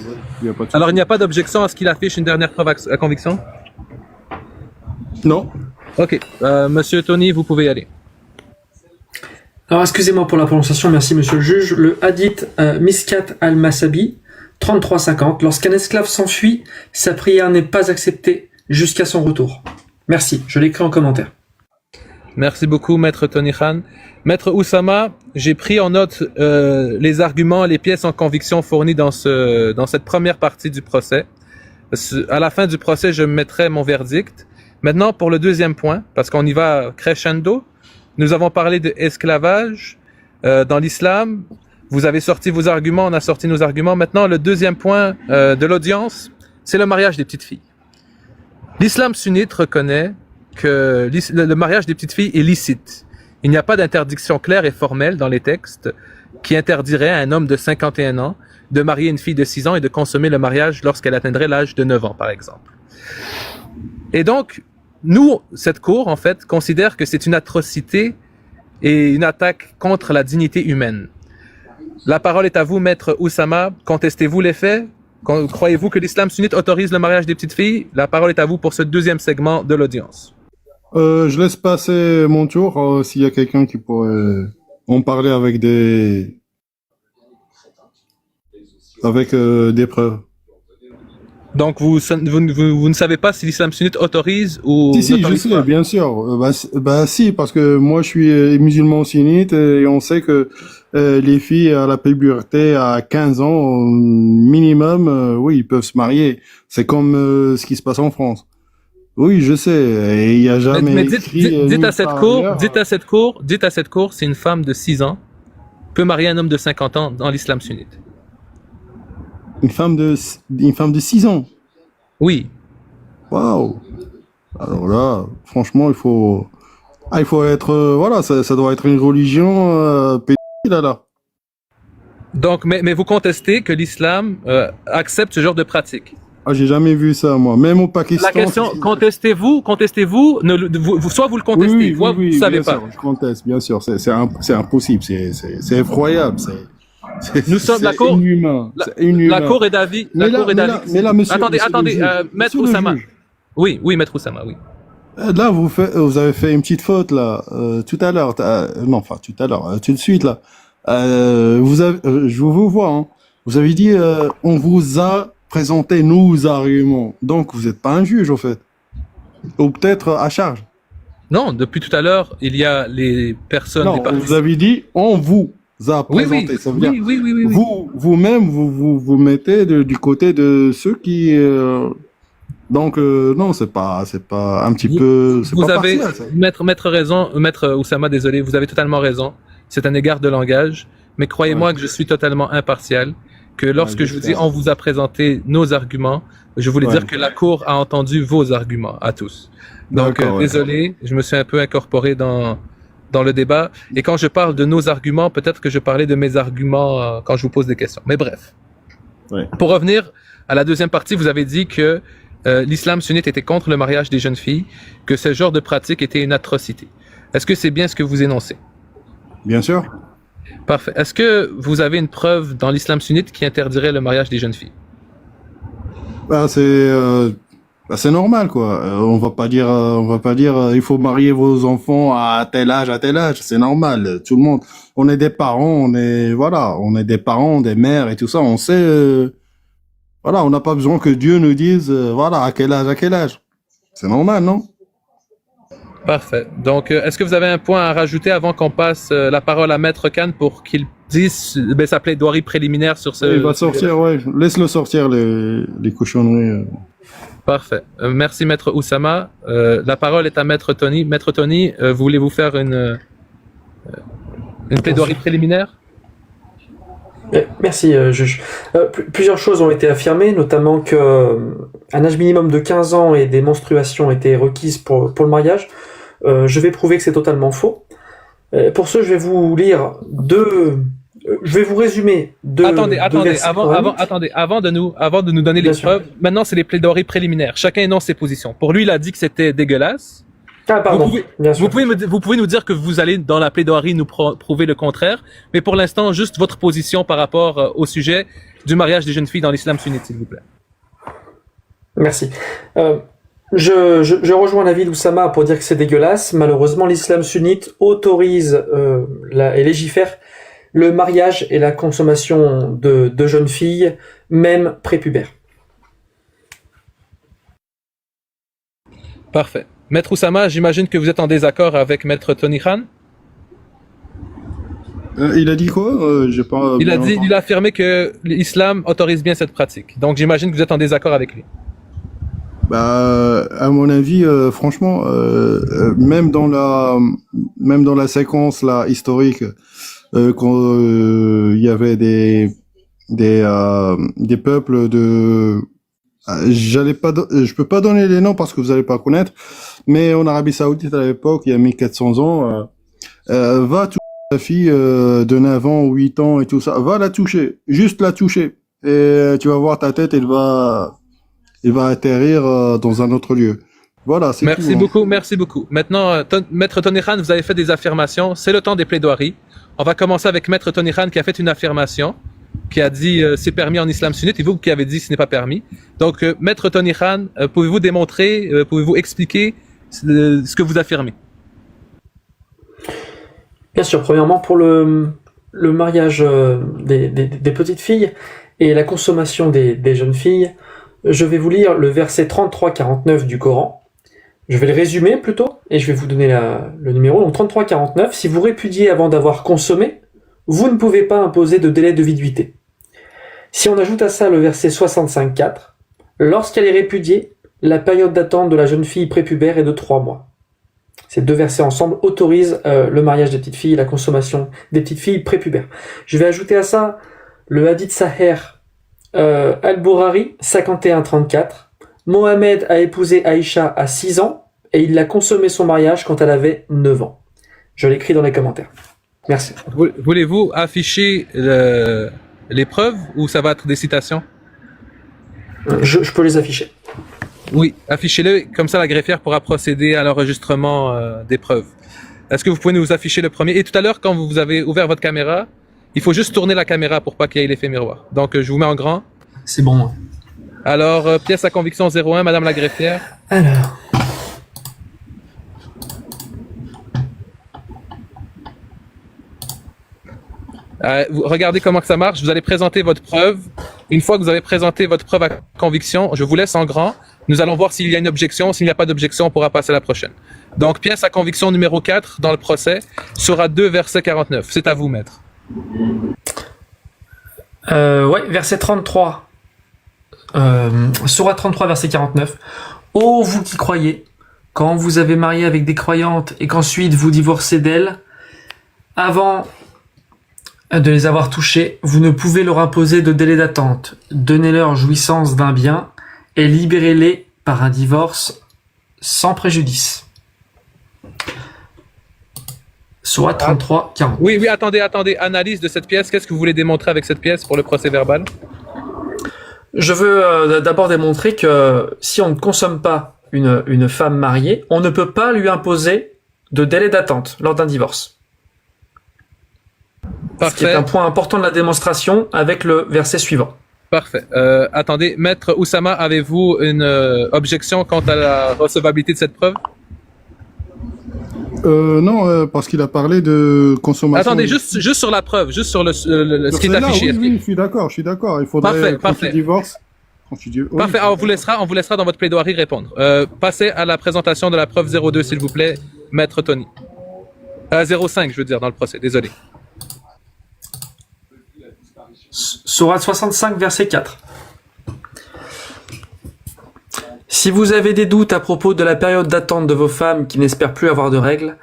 Alors, il n'y a pas d'objection à ce qu'il affiche une dernière preuve à conviction? Non. Ok. Monsieur Tony, vous pouvez y aller. Alors, excusez-moi pour la prononciation, merci monsieur le juge. Le hadith Miskat al-Masabi, 33-50. Lorsqu'un esclave s'enfuit, sa prière n'est pas acceptée jusqu'à son retour. Merci, je l'écris en commentaire. Merci beaucoup, Maître Tony Khan. Maître Oussama, j'ai pris en note les arguments, les pièces en conviction fournies dans cette première partie du procès. À la fin du procès, je mettrai mon verdict. Maintenant, pour le deuxième point, parce qu'on y va crescendo, nous avons parlé de esclavage dans l'islam. Vous avez sorti vos arguments, on a sorti nos arguments. Maintenant, le deuxième point de l'audience, c'est le mariage des petites filles. L'islam sunnite reconnaît que le mariage des petites filles est licite. Il n'y a pas d'interdiction claire et formelle dans les textes qui interdirait à un homme de 51 ans de marier une fille de 6 ans et de consommer le mariage lorsqu'elle atteindrait l'âge de 9 ans, par exemple. Et donc, nous, cette cour, en fait, considère que c'est une atrocité et une attaque contre la dignité humaine. La parole est à vous, Maître Oussama. Contestez-vous les faits? Croyez-vous que l'islam sunnite autorise le mariage des petites filles? La parole est à vous pour ce deuxième segment de l'audience. Je laisse passer mon tour s'il y a quelqu'un qui pourrait en parler avec des preuves. Donc vous ne savez pas si l'islam sunnite autorise ou Si, je sais, bien sûr. Si, parce que moi je suis musulman sunnite et on sait que les filles à la puberté à 15 ans minimum, oui, ils peuvent se marier. C'est comme ce qui se passe en France. Oui, je sais. Et il n'y a jamais Mais écrit dites nulle à cette part cour, ailleurs. dites à cette cour, c'est une femme de 6 ans peut marier un homme de 50 ans dans l'islam sunnite. Une femme de 6 ans. Oui. Waouh. Alors là, franchement, il faut être, voilà, ça doit être une religion pédophile là. Donc, mais vous contestez que l'islam accepte ce genre de pratique. Ah, j'ai jamais vu ça, moi. Même au Pakistan. La question, contestez-vous, soit vous le Oui, contestez, oui, soit oui, vous ne savez bien pas. sûr, je conteste, bien sûr. C'est impossible, c'est effroyable, Nous sommes c'est la cour, inhumain, la, c'est inhumain. la cour est d'avis, Mais là, monsieur, Attendez, monsieur le attendez, juge, Maître monsieur le Oussama. juge, Oui, Maître Oussama, oui. là, vous avez fait une petite faute, là, tout à l'heure, non, enfin, tout à l'heure, tout de suite, là. Je vous vois, hein. Vous avez dit, on vous a présenté nos arguments. Donc, vous n'êtes pas un juge, en fait. Ou peut-être à charge. Non, depuis tout à l'heure, il y a les personnes, Non, les parties. vous avez dit, on vous a Oui, présenté. oui, Ça veut dire, oui. vous-même, vous mettez du côté de ceux qui, donc, non, c'est pas un petit peu, c'est Vous pas avez, partiel, ça. Maître Oussama, désolé, vous avez totalement raison. C'est un égard de langage, mais croyez-moi Ouais. que je suis totalement impartial, que lorsque Ouais, je vous dis j'espère. on vous a présenté nos arguments, je voulais Ouais. dire que la Cour a entendu vos arguments à tous. Donc, D'accord, ouais. désolé, je me suis un peu incorporé dans le débat. Et quand je parle de nos arguments, peut-être que je parlais de mes arguments quand je vous pose des questions. Mais bref. Ouais. Pour revenir à la deuxième partie, vous avez dit que l'islam sunnite était contre le mariage des jeunes filles, que ce genre de pratique était une atrocité. Est-ce que c'est bien ce que vous énoncez? Bien sûr. Parfait. Est-ce que vous avez une preuve dans l'islam sunnite qui interdirait le mariage des jeunes filles? C'est normal, quoi. On va pas dire, il faut marier vos enfants à tel âge, à tel âge. C'est normal. Tout le monde, on est des parents, on est des parents, des mères et tout ça. On sait, voilà, on n'a pas besoin que Dieu nous dise, voilà, à quel âge, à quel âge. C'est normal, non? Parfait. Donc, est-ce que vous avez un point à rajouter avant qu'on passe la parole à Maître Khan pour qu'il dise sa plaidoirie préliminaire sur ce... Il va sortir, ouais. Laisse-le sortir les cochonneries. Parfait. Merci Maître Oussama. La parole est à Maître Tony. Maître Tony, voulez-vous faire une plaidoirie préliminaire? Merci, juge. Plusieurs choses ont été affirmées, notamment que un âge minimum de 15 ans et des menstruations étaient requises pour le mariage. Je vais prouver que c'est totalement faux. Pour ce, je vais vous lire je vais vous résumer deux. Attendez, versets coraniques. avant de nous donner les Bien sûr. preuves, maintenant c'est les plaidoiries préliminaires. Chacun énonce ses positions. Pour lui, il a dit que c'était dégueulasse. Ah, pardon. Bien sûr. Vous pouvez nous dire que vous allez dans la plaidoirie nous prouver le contraire, mais pour l'instant, juste votre position par rapport au sujet du mariage des jeunes filles dans l'islam sunnite, s'il vous plaît. Merci. Je rejoins l'avis d'Oussama pour dire que c'est dégueulasse. Malheureusement, l'islam sunnite autorise et légifère le mariage et la consommation de jeunes filles, même prépubères. Parfait. Maître Oussama, j'imagine que vous êtes en désaccord avec Maître Tony Khan. Il a dit quoi? J'ai pas. Il bien a affirmé que l'islam autorise bien cette pratique. Donc j'imagine que vous êtes en désaccord avec lui. À mon avis, franchement, même dans la séquence là historique, quand il y avait des peuples de, je peux pas donner les noms parce que vous allez pas connaître, mais en Arabie Saoudite à l'époque, il y a 1400 ans, va toucher la fille de 9 ans ou 8 ans et tout ça, va la toucher, juste la toucher, et tu vas voir ta tête, il va atterrir dans un autre lieu. Voilà, c'est tout. Merci beaucoup. Maintenant, Maître Tony Khan, vous avez fait des affirmations. C'est le temps des plaidoiries. On va commencer avec Maître Tony Khan qui a fait une affirmation, qui a dit c'est permis en islam sunnite, et vous qui avez dit ce n'est pas permis. Donc, Maître Tony Khan, pouvez-vous démontrer, pouvez-vous expliquer ce que vous affirmez? Bien sûr, premièrement, pour le mariage des petites filles et la consommation des jeunes filles, je vais vous lire le verset 33-49 du Coran. Je vais le résumer plutôt, et je vais vous donner le numéro. Donc 33-49, si vous répudiez avant d'avoir consommé, vous ne pouvez pas imposer de délai de viduité. Si on ajoute à ça le verset 65.4, lorsqu'elle est répudiée, la période d'attente de la jeune fille prépubère est de 3 mois. Ces deux versets ensemble autorisent le mariage des petites filles et la consommation des petites filles prépubères. Je vais ajouter à ça le hadith Saher Al-Bourari 51.34. Mohamed a épousé Aïcha à 6 ans et il a consommé son mariage quand elle avait 9 ans. Je l'écris dans les commentaires. Merci. Voulez-vous afficher les preuves ou ça va être des citations? Je peux les afficher. Oui, affichez-le, comme ça la greffière pourra procéder à l'enregistrement des preuves. Est-ce que vous pouvez nous afficher le premier? Et tout à l'heure, quand vous avez ouvert votre caméra, il faut juste tourner la caméra pour pas qu'il y ait l'effet miroir. Donc, je vous mets en grand. C'est bon. Alors, pièce à conviction 01, Madame la greffière. Alors. Regardez comment que ça marche. Vous allez présenter votre preuve. Une fois que vous avez présenté votre preuve à conviction, je vous laisse en grand. Nous allons voir s'il y a une objection. S'il n'y a pas d'objection, on pourra passer à la prochaine. Donc, pièce à conviction numéro 4 dans le procès sera 2 verset 49. C'est à vous, maître. Ouais, verset 33. Sourate 33, verset 49. Ô vous qui croyez, quand vous avez marié avec des croyantes et qu'ensuite vous divorcez d'elles, avant de les avoir touchées, vous ne pouvez leur imposer de délai d'attente. Donnez-leur jouissance d'un bien et libérez-les par un divorce sans préjudice. Sourate 33, 40. Oui, attendez. Analyse de cette pièce. Qu'est-ce que vous voulez démontrer avec cette pièce pour le procès verbal? Je veux d'abord démontrer que si on ne consomme pas une femme mariée, on ne peut pas lui imposer de délai d'attente lors d'un divorce. Parfait. Ce qui est un point important de la démonstration avec le verset suivant. Parfait. Attendez, maître Oussama, avez-vous une objection quant à la recevabilité de cette preuve? Non, parce qu'il a parlé de consommation. Attendez, juste sur la preuve, juste sur ce qui est affiché. Oui, je suis d'accord. Il faudrait quand tu divorces. Parfait. Alors, on vous laissera dans votre plaidoirie répondre. Passez à la présentation de la preuve 02, s'il vous plaît, maître Tony. 05, je veux dire, dans le procès. Désolé. Sourate 65, verset 4. Si vous avez des doutes à propos de la période d'attente de vos femmes qui n'espèrent plus avoir de règles,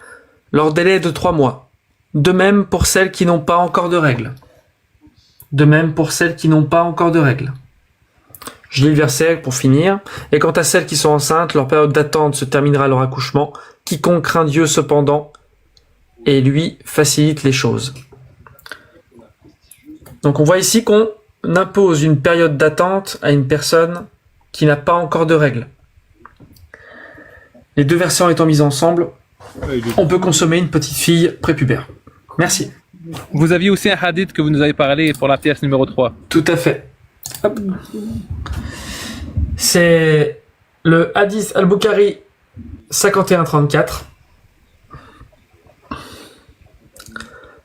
leur délai est de 3 mois. De même pour celles qui n'ont pas encore de règles. Je lis le verset pour finir. Et quant à celles qui sont enceintes, leur période d'attente se terminera à leur accouchement. Quiconque craint Dieu cependant, et lui facilite les choses. Donc on voit ici qu'on impose une période d'attente à une personne qui n'a pas encore de règles. Les deux versets étant mis ensemble, on peut consommer une petite fille prépubère. Merci. Vous aviez aussi un hadith que vous nous avez parlé pour la pièce numéro 3. Tout à fait. Hop. C'est le hadith Al-Bukhari 51-34.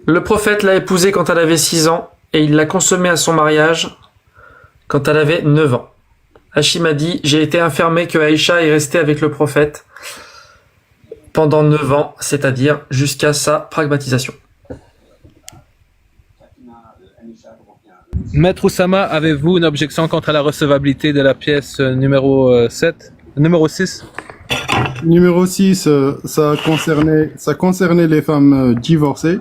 Le prophète l'a épousée quand elle avait 6 ans et il l'a consommée à son mariage quand elle avait 9 ans. Hachim a dit « J'ai été informé que Aïcha est restée avec le prophète pendant 9 ans, c'est-à-dire jusqu'à sa pragmatisation. » Maître Oussama, avez-vous une objection contre la recevabilité de la pièce numéro 7, numéro 6? Numéro 6, ça concernait les femmes divorcées.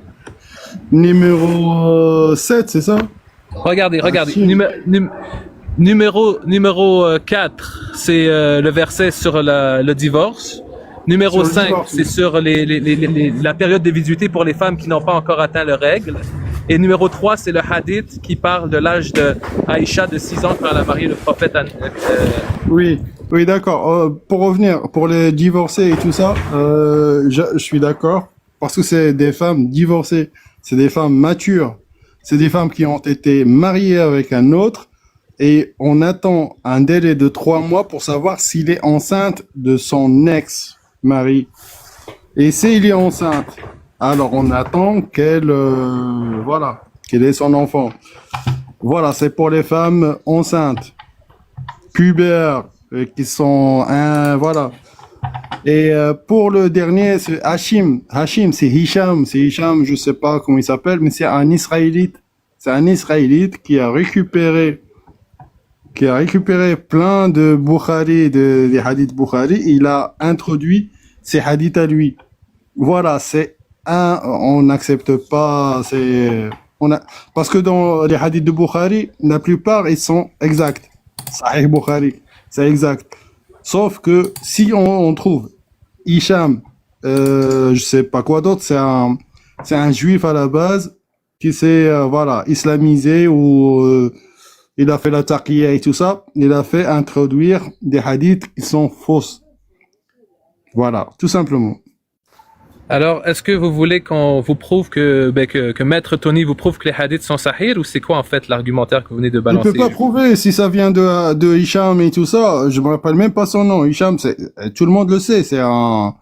Numéro 7, c'est ça? Regardez. Numéro 4, c'est le verset sur le divorce. Numéro 5, c'est sur la période de viduité pour les femmes qui n'ont pas encore atteint leurs règles. Et numéro 3, c'est le hadith qui parle de l'âge de Aïcha de 6 ans quand elle a marié le prophète. Oui, d'accord. Pour revenir, pour les divorcés et tout ça, je suis d'accord. Parce que c'est des femmes divorcées, c'est des femmes matures, c'est des femmes qui ont été mariées avec un autre. Et on attend un délai de 3 mois pour savoir s'il est enceinte de son ex-mari. Et s'il est enceinte, alors on attend qu'elle ait son enfant. Voilà, c'est pour les femmes enceintes, pubères, qui sont Et pour le dernier, c'est Hachim. Hachim, c'est Hicham. C'est Hicham, je sais pas comment il s'appelle, mais c'est un Israélite. C'est un Israélite qui a récupéré plein de Bukhari, des hadiths Bukhari. Il a introduit ses hadiths à lui. Voilà, on n'accepte pas, parce que dans les hadiths de Bukhari, la plupart, ils sont exacts. Sahih Bukhari, c'est exact. Sauf que si on trouve Hicham, je sais pas quoi d'autre, c'est un juif à la base qui s'est, islamisé ou il a fait la taqiyya et tout ça. Il a fait introduire des hadiths qui sont fausses. Voilà, tout simplement. Alors, est-ce que vous voulez qu'on vous prouve que Maître Tony vous prouve que les hadiths sont sahih, ou c'est quoi en fait l'argumentaire que vous venez de Je balancer? peux pas prouver si ça vient de Hicham et tout ça. Je me rappelle même pas son nom. Hicham, tout le monde le sait. C'est un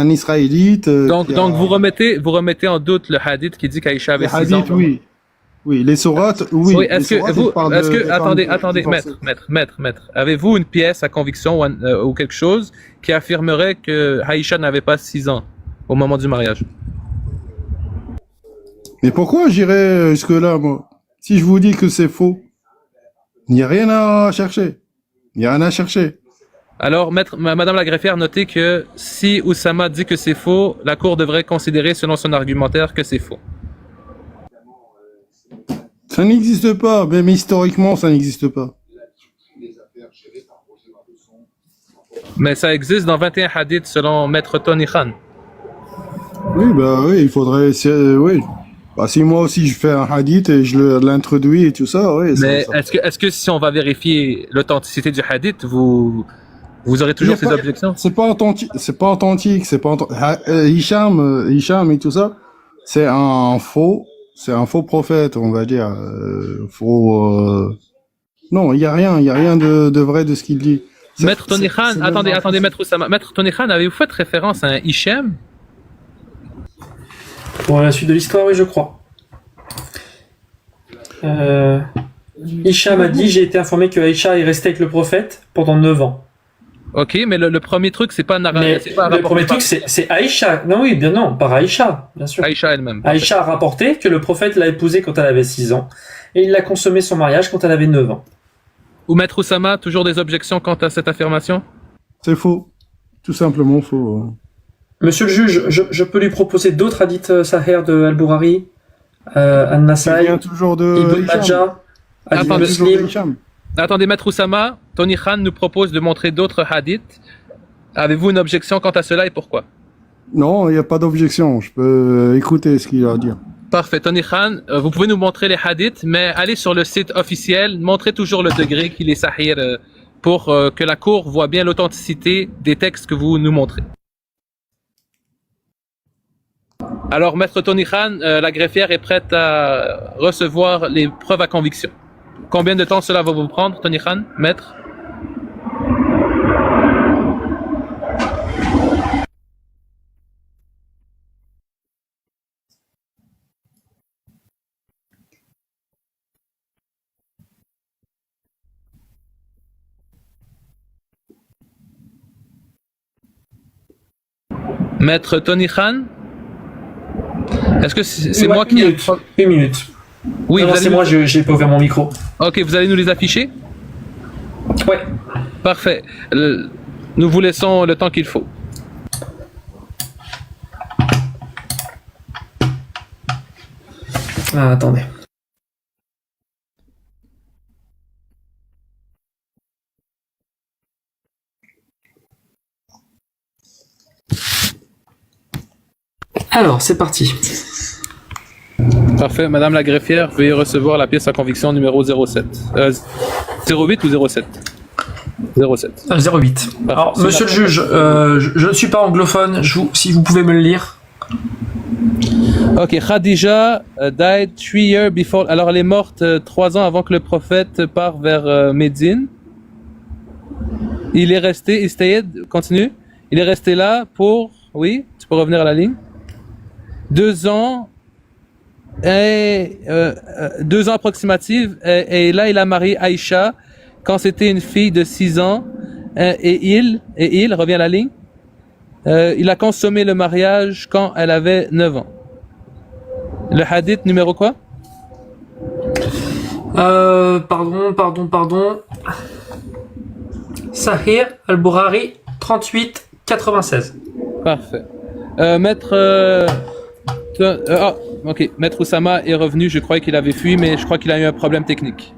Israélite. Donc vous remettez en doute le hadith qui dit qu'Aïcha avait Les 6 ans. hadiths, oui. Oui, les sourates, oui. Oui, Maître, avez-vous une pièce à conviction ou quelque chose qui affirmerait que Aïcha n'avait pas 6 ans au moment du mariage? Mais pourquoi j'irais jusque-là, moi? Si je vous dis que c'est faux, il n'y a rien à chercher. Il n'y a rien à chercher. Alors, Madame la greffière, notez que si Oussama dit que c'est faux, la Cour devrait considérer, selon son argumentaire, que c'est faux. Ça n'existe pas, même historiquement, ça n'existe pas. Mais ça existe dans 21 hadiths selon Maître Tony Khan. Oui, il faudrait, oui. Bah, si moi aussi je fais un hadith et je l'introduis et tout ça, oui. Mais est-ce que si on va vérifier l'authenticité du hadith, vous aurez toujours ces objections? C'est pas authentique. Hicham et tout ça, c'est un faux prophète, on va dire. Non, il y a rien de vrai de ce qu'il dit. Maître Tony Khan, attendez, Maître Oussama. Maître Tony Khan, avez-vous fait référence à un Hichem? Pour la suite de l'histoire, oui, je crois. Hicham a dit, j'ai été informé que Aïcha est restée avec le prophète pendant 9 ans. Ok, mais le premier truc, c'est pas narratif. Le premier truc, c'est Aïcha. Non, oui, bien non, par Aïcha, bien sûr. Aïcha elle-même. Aïcha a rapporté que le prophète l'a épousée quand elle avait 6 ans et il l'a consommé son mariage quand elle avait 9 ans. Ou Maître Oussama, toujours des objections quant à cette affirmation? C'est faux. Tout simplement faux. Monsieur le juge, je peux lui proposer d'autres hadiths sahih de Al-Bourari, An-Nasai, Ibn Majah, Hadith Muslim. Attendez, Maître Oussama, Tony Khan nous propose de montrer d'autres hadiths. Avez-vous une objection quant à cela et pourquoi? Non, il n'y a pas d'objection. Je peux écouter ce qu'il a à dire. Parfait. Tony Khan, vous pouvez nous montrer les hadiths, mais allez sur le site officiel, montrez toujours le degré qu'il est sahih pour que la Cour voit bien l'authenticité des textes que vous nous montrez. Alors, Maître Tony Khan, la greffière est prête à recevoir les preuves à conviction. Combien de temps cela va vous prendre, Tony Khan, maître? Maître Tony Khan? Est-ce que c'est moi qui... Une minute. Oui, c'est moi, j'ai pas ouvert mon micro. Ok, vous allez nous les afficher? Ouais. Parfait. Nous vous laissons le temps qu'il faut. Ah, attendez. Alors, c'est parti. Parfait. Madame la greffière, veuillez recevoir la pièce à conviction numéro 07. 08 ou 07? 07. 08. Alors, monsieur le juge, je ne suis pas anglophone, si vous pouvez me le lire. Ok, Khadija died 3 years before. Alors, elle est morte 3 ans avant que le prophète parte vers Médine. Il est resté, continue. Il est resté là pour, oui, tu peux revenir à la ligne. 2 ans, 2 ans approximatifs, et là il a marié Aïcha quand c'était une fille de 6 ans, et il revient à la ligne. Il a consommé le mariage quand elle avait 9 ans. Le hadith numéro quoi? Pardon. Sahih al-Bukhari 38-96. Parfait. Maître... ok. Maître Oussama est revenu. Je croyais qu'il avait fui, mais je crois qu'il a eu un problème technique.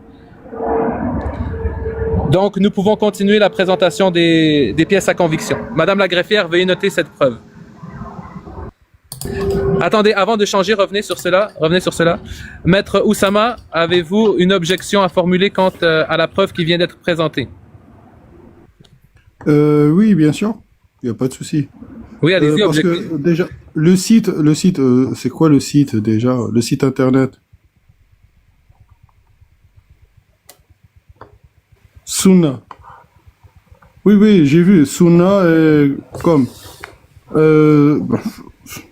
Donc, nous pouvons continuer la présentation des pièces à conviction. Madame la greffière, veuillez noter cette preuve. Attendez, avant de changer, revenez sur cela. Maître Oussama, avez-vous une objection à formuler quant à la preuve qui vient d'être présentée? Oui, bien sûr. Il n'y a pas de souci. Oui, allez-y, parce objectif. que déjà, le site, c'est quoi le site déjà? Le site internet? Sunna. Oui, j'ai vu. Sunna, comme.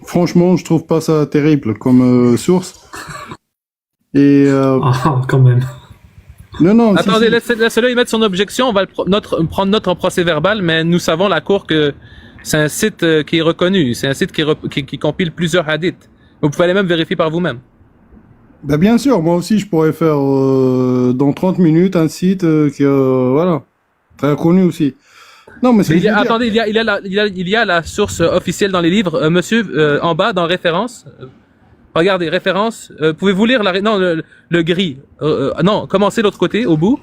Franchement, je trouve pas ça terrible comme source. Et Quand même. non. Attendez, si. laissez-le y mettre son objection. On va prendre note en procès verbal, mais nous savons la Cour que c'est un site qui est reconnu. C'est un site qui compile plusieurs hadiths. Vous pouvez aller même vérifier par vous-même. Bah bien sûr, moi aussi je pourrais faire dans 30 minutes un site qui voilà, très connu aussi. Non, mais c'est Attendez, il y a la source officielle dans les livres. Monsieur, en bas, dans référence, regardez, référence, pouvez-vous lire le gris non, commencez l'autre côté, au bout.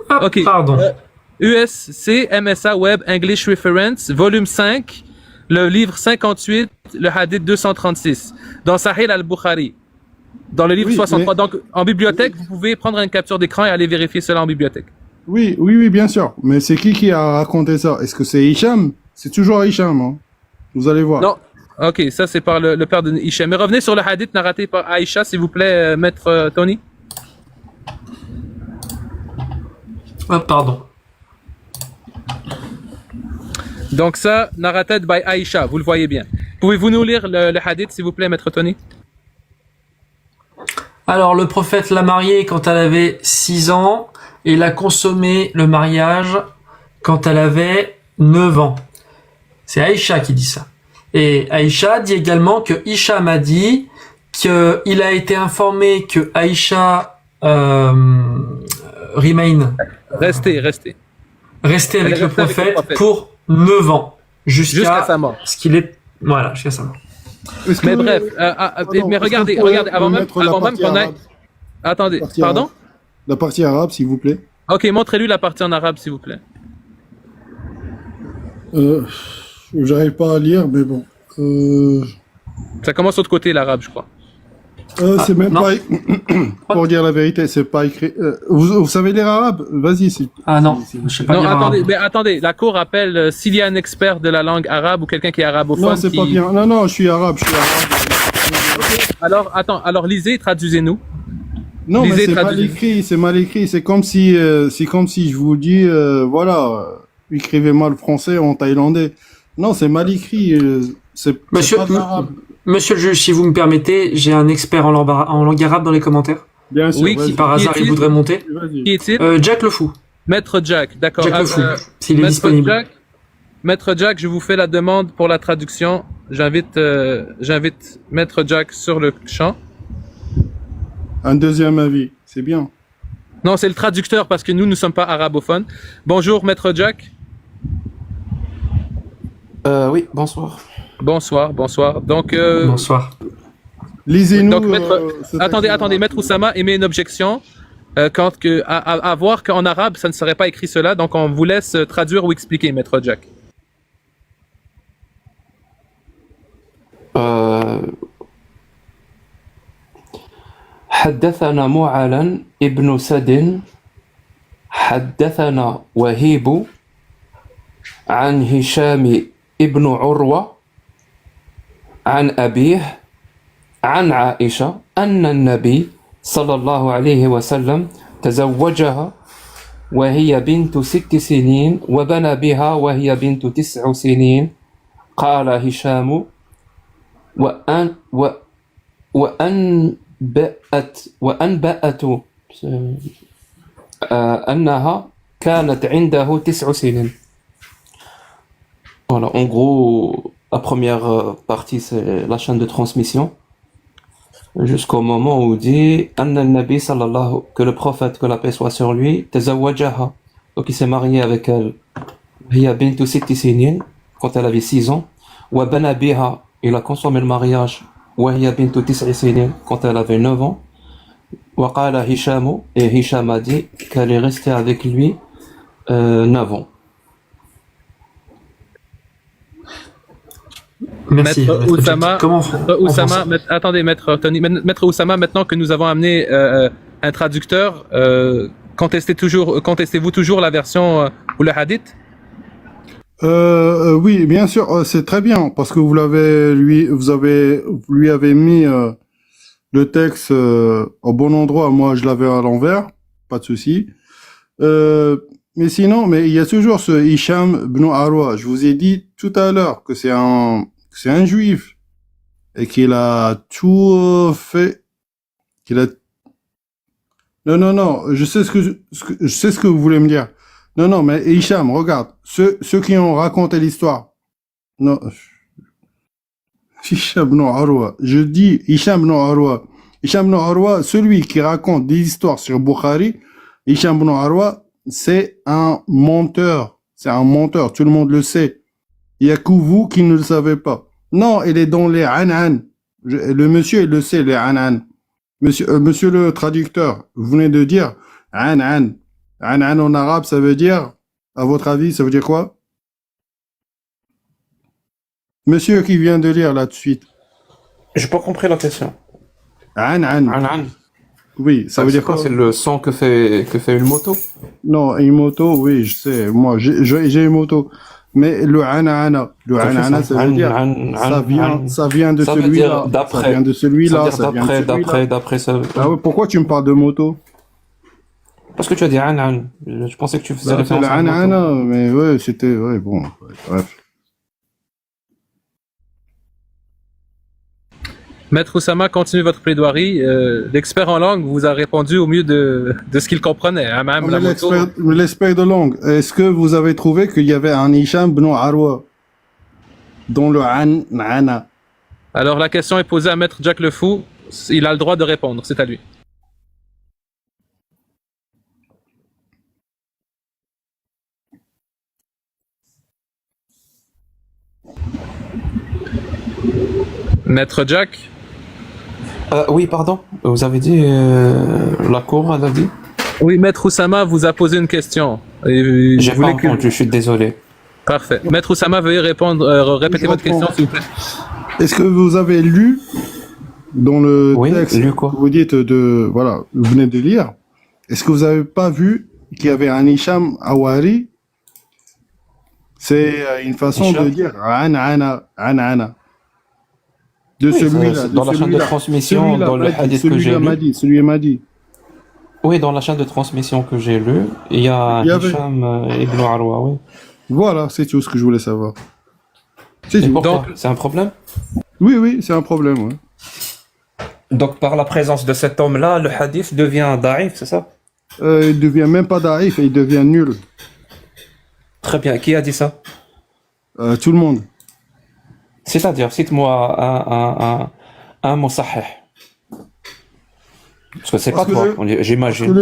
Ah, Ok. pardon. USC, MSA Web English Reference, volume 5, le livre 58, le hadith 236, dans Sahih al-Bukhari, dans le livre 63. Donc, en bibliothèque, vous pouvez prendre une capture d'écran et aller vérifier cela en bibliothèque. Oui, bien sûr. Mais c'est qui a raconté ça? Est-ce que c'est Hicham? C'est toujours Hicham, hein. Vous allez voir. Non. Ok, ça c'est par le père de Hicham. Mais revenez sur le hadith narraté par Aïcha, s'il vous plaît, maître Tony. Ah, pardon. Donc ça, narrated by Aïcha, vous le voyez bien. Pouvez-vous nous lire le hadith, s'il vous plaît, maître Tony? Alors, le prophète l'a mariée quand elle avait 6 ans et il a consommé le mariage quand elle avait 9 ans. C'est Aïcha qui dit ça. Et Aïcha dit également que Hicham a dit qu'il a été informé que Aïcha remain. Restez. Restait avec le prophète pour 9 ans. Jusqu'à sa mort. Ce qu'il est, voilà, jusqu'à sa mort. Mais bref, mais regardez, avant même qu'on aille... Attendez, pardon? La partie arabe, s'il vous plaît. Ok, montrez-lui la partie en arabe, s'il vous plaît. J'arrive pas à lire, mais bon. Ça commence de l'autre côté, l'arabe, je crois. C'est même pas... Pour dire la vérité, c'est pas écrit... vous savez lire arabe? Vas-y. Ah non, je sais pas lire arabe. Attendez, la cour appelle s'il y a un expert de la langue arabe ou quelqu'un qui est arabophone. Non, c'est pas bien. Non, je suis arabe. Alors lisez, traduisez-nous. Non, lisez, mais c'est mal écrit. C'est comme si je vous dis, voilà, écrivez-moi le français en thaïlandais. Non, c'est mal écrit. C'est pas de l'arabe. Monsieur le juge, si vous me permettez, j'ai un expert en langue arabe dans les commentaires. Bien sûr. Oui, si par hasard il voudrait monter. Qui est-il? Jack le Fou. Maître Jack, d'accord. Jack le Fou, s'il est disponible. Maître Jack, je vous fais la demande pour la traduction. J'invite Maître Jack sur le champ. Un deuxième avis, c'est bien. Non, c'est le traducteur parce que nous ne sommes pas arabophones. Bonjour, Maître Jack. Oui, bonsoir. Bonsoir. Donc, bonsoir. Lisez-nous. Donc, attendez, Maître Oussama émet une objection à voir qu'en arabe, ça ne serait pas écrit cela. Donc, on vous laisse traduire ou expliquer, Maître Jack. حدثنا معلن ابن سد حدثنا وهيب عن هشام ابن عروة عن أبيه عن عائشة أن النبي صلى الله عليه وسلم تزوجها وهي بنت 6 سنين وبنى بها وهي بنت 9 سنين. قال هشام وأنبأت أنها كانت عنده 9 سنين. Voilà, en gros, la première partie, c'est la chaîne de transmission, jusqu'au moment où il dit أن النبي صلى الله que le prophète, que la paix soit sur lui, تزوجها. Donc il s'est marié avec elle. هي بنت 6 سنين, quand elle avait 6 ans. وبنى بها, il a consommé le mariage. وهي بنت 9 سنين, quand elle avait 9 ans. وقال هشام, et Hicham a dit qu'elle est restée avec lui 9 ans. Merci. Maître Maître Oussama, Jack. Comment Oussama, attendez, maître Tony, maître Oussama, maintenant que nous avons amené un traducteur, contestez-vous toujours la version ou le hadith? Oui, bien sûr, c'est très bien parce que vous lui avez mis le texte au bon endroit. Moi, je l'avais à l'envers, pas de souci. Mais sinon, mais il y a toujours ce Hicham ibn Arwa. Je vous ai dit tout à l'heure que c'est un juif et qu'il a tout fait, Non, je sais je sais ce que vous voulez me dire. Non, mais Hicham, regarde, ceux qui ont raconté l'histoire. Non, Hicham ibn Arwa. Je dis Hicham ibn Arwa. Hicham ibn Arwa, celui qui raconte des histoires sur Bukhari, Hicham ibn Arwa, c'est un menteur. C'est un menteur, tout le monde le sait. Il y a que vous qui ne le savez pas. Non, il est dans les Anan. Le monsieur, il le sait, les Anan. Monsieur le traducteur, vous venez de dire Anan. Anan en arabe, ça veut dire, à votre avis, ça veut dire quoi? Monsieur qui vient de lire là tout de suite. J'ai pas compris la question. Anan. Anan. Oui, ça veut dire quoi? C'est le son que fait une moto. Non, une moto, oui, je sais. Moi, j'ai une moto. Mais le anana, ça veut dire, ça vient de celui-là. Ça vient de celui-là. D'après ça. Ah ouais, pourquoi tu me parles de moto? Parce que tu as dit anan. Je pensais que tu faisais C'est référence le à la moto. anana, mais ouais, c'était, ouais, bon, ouais, bref. Maître Oussama, continuez votre plaidoirie. L'expert en langue vous a répondu au mieux de ce qu'il comprenait. Hein, même la moto. L'expert de langue, est-ce que vous avez trouvé qu'il y avait un Hicham ibn Arwa dans le Anana? Alors la question est posée à Maître Jack le Fou. Il a le droit de répondre. C'est à lui. Maître Jack. Oui, pardon. Vous avez dit la cour, elle a dit. Oui, Maître Oussama vous a posé une question. Et J'ai vous pas voulez que- entendu, je suis désolé. Parfait. Maître Oussama, veuillez répondre, répéter votre question, s'il vous plaît. Est-ce que vous avez lu dans le Oui, texte lu quoi? que vous dites voilà, vous venez de lire, est-ce que vous avez pas vu qu'il y avait un Hicham Awari? C'est une façon Hicham? de dire Anana. De Oui, celui-là. dans la chaîne de transmission, Celui-là dans le m'a dit, hadith que j'ai celui-là m'a lu. dit, celui-là m'a dit. Oui, dans la chaîne de transmission que j'ai lu, il y a Il y avait- Hicham ibn Arwa, oui. Voilà, c'est tout ce que je voulais savoir. C'est Et tout. pourquoi? Donc- C'est un problème? Oui, c'est un problème, ouais. Donc, par la présence de cet homme-là, le hadith devient daïf, c'est ça? Il devient même pas daïf et il devient nul. Très bien. Qui a dit ça? Tout le monde. C'est-à-dire, cite-moi un mot sahih. Parce que c'est Parce pas que toi, Parce j'imagine. que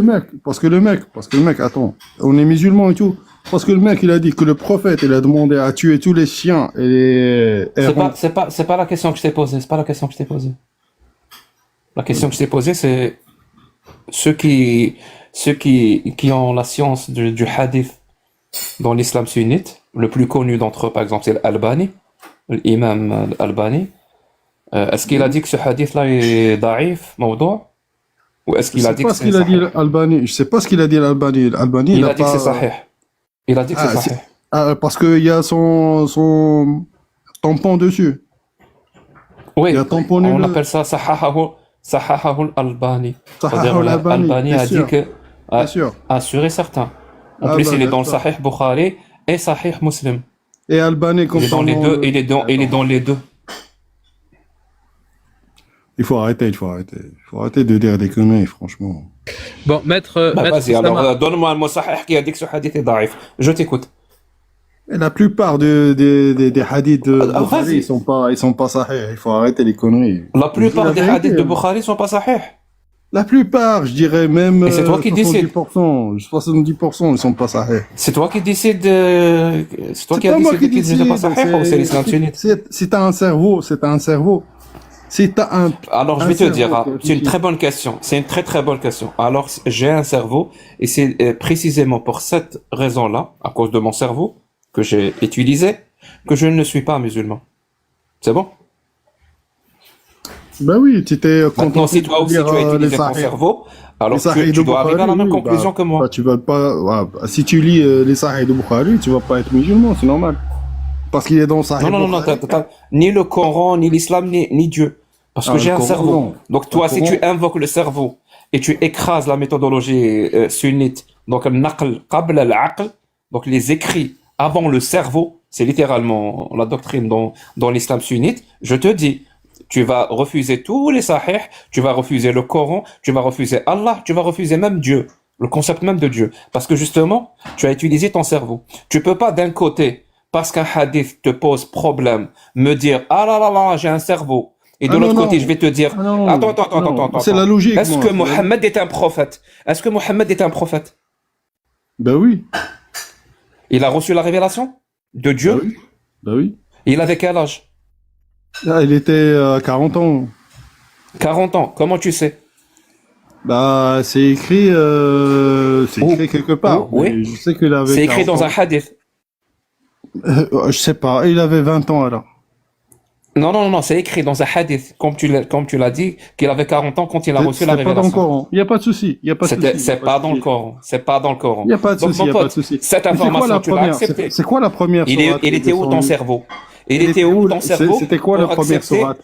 le mec, attends, on est musulmans et tout. Parce que le mec, il a dit que le prophète, il a demandé à tuer tous les chiens et les hérons. C'est pas la question que je t'ai posée. C'est pas la question que je t'ai posée. La question que je t'ai posée, c'est ceux qui ont la science du hadith dans l'islam sunnite. Le plus connu d'entre eux, par exemple, c'est l'Albani, l'imam Albani. Est-ce qu'il a dit que ce hadith-là est daïf, mawdou'? Ou est-ce qu'il a dit que c'est qu'il a dit sahih? l'Albani. Je sais pas ce qu'il a dit l'Albani. L'Albani, Il a dit que pas- c'est sahih. Il a dit que c'est Ah, sahih. parce qu'il y a son tampon dessus. Oui, Il a tamponné on le- appelle ça sahahahu al-Albani. Sahahahu C'est-à-dire al-Albani, l'Albani bien a dit sûr. que, Bien sûr. sûr et certain. En Ah plus, bah, il est dans le d'accord. Sahih Bukhari et Sahih Muslim. Et Albani, comme Il est dans son les nom deux, le- il est dans les deux. Il faut arrêter, il faut arrêter. Il faut arrêter de dire des conneries, franchement. Bon, maître, Bah, maître vas-y, alors, Oussama. donne-moi un mot sahih qui a dit que ce hadith est daif. Je t'écoute. Et la plupart des hadiths de Bukhari, vas-y. ils sont pas sahih. Il faut arrêter les conneries. La plupart La des vérité, hadiths de hein. Bukhari sont pas sahih. La plupart, je dirais même Et c'est toi qui décides. 70%, ils sont pas sahih. C'est toi qui décides, c'est toi qui C'est as pas moi décidé qui qu'ils n'étaient pas décide. sahih ou c'est l'islam sunnite? Si t'as un cerveau, si t'as un Alors, je un vais te cerveau dire, qui c'est une réfléchit. très bonne question. C'est une très très bonne question. Alors, j'ai un cerveau et c'est précisément pour cette raison-là, à cause de mon cerveau que j'ai utilisé, que je ne suis pas musulman. C'est bon? Bah oui, tu t'es Maintenant, contenté si de toi aussi lire, tu as les utilisé ton sahih. cerveau, alors Les sahih tu de dois arriver à la Bukhari, même oui, conclusion bah, que moi. bah, tu vas pas, bah, si tu lis les sahih de Bukhari, tu vas pas être musulman, c'est normal. Parce qu'il est dans Sahih Non, non, non, non, Bukhari. ni le Coran, ni l'islam, ni Dieu. Parce que Ah, j'ai le un Coran, cerveau. non. Donc toi, Le si Coran- tu invoques le cerveau et tu écrases la méthodologie sunnite, donc al-naql qabla al-aql, donc les écrits avant le cerveau, c'est littéralement la doctrine dans l'islam sunnite, je te dis, tu vas refuser tous les sahih, tu vas refuser le Coran, tu vas refuser Allah, tu vas refuser même Dieu, le concept même de Dieu. Parce que justement, tu as utilisé ton cerveau. Tu peux pas d'un côté, parce qu'un hadith te pose problème, me dire, ah là là là, j'ai un cerveau. Et de Ah l'autre non, côté, non. je vais te dire, Ah non, attends. c'est la logique, Est-ce moi, que c'est la- Mohammed est un prophète? Est-ce que Mohammed est un prophète? Bah oui. Il a reçu la révélation de Dieu. Bah oui. Bah oui. Il avait quel âge? Là, il était à 40 ans. 40 ans. Comment tu sais? Bah, c'est écrit quelque part. Oh, oui. Mais je sais qu'il avait C'est écrit 40 dans un ans. hadith. Je sais pas. Il avait 20 ans alors. Non, c'est écrit dans un hadith, comme tu l'as dit, qu'il avait 40 ans quand il a reçu la C'est pas dans le révélation. Coran. Il y a pas de souci. Il y a pas de souci. C'est pas dans le Coran. C'est pas dans le Coran. Il y a pas de Donc, souci. mon Il y a pas de pote, souci. cette Mais c'est quoi information, la tu l'as première acceptée. C'est quoi la première sourate Il était où ton descendue cerveau? Il était où ton cerveau? C'était quoi la pour première accepter- sourate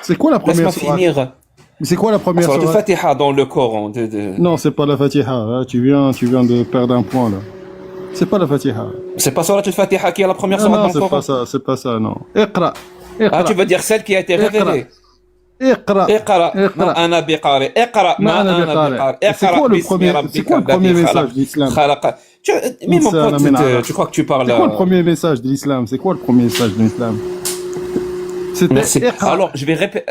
C'est quoi la première Laisse-moi sourate finir. Mais c'est quoi la première Sur le sourate Fatiha dans le Coran. Non, c'est pas la Fatiha. Hein. Tu viens de perdre un point là. C'est pas la Fatiha. C'est pas sur le Fatiha qui est la première Non, sourate dans non, le Coran. c'est pas ça, non. Iqra. Ah, tu veux dire celle qui a été révélée? Iqra. اقرأ اقرأ. ما أنا بقارئ اقرأ ما ما أنا أنا بقارئ. بقارئ C'est quoi اقرأ le باسم premier- ربك c'est quoi le premier الذي message خلق de l'islam? خلق Mais mon Insa pote, min arab. tu crois que tu parles C'est quoi le premier message de l'islam C'est quoi le premier message de l'islam C'était Merci. Iqra. Alors, je vais répéter.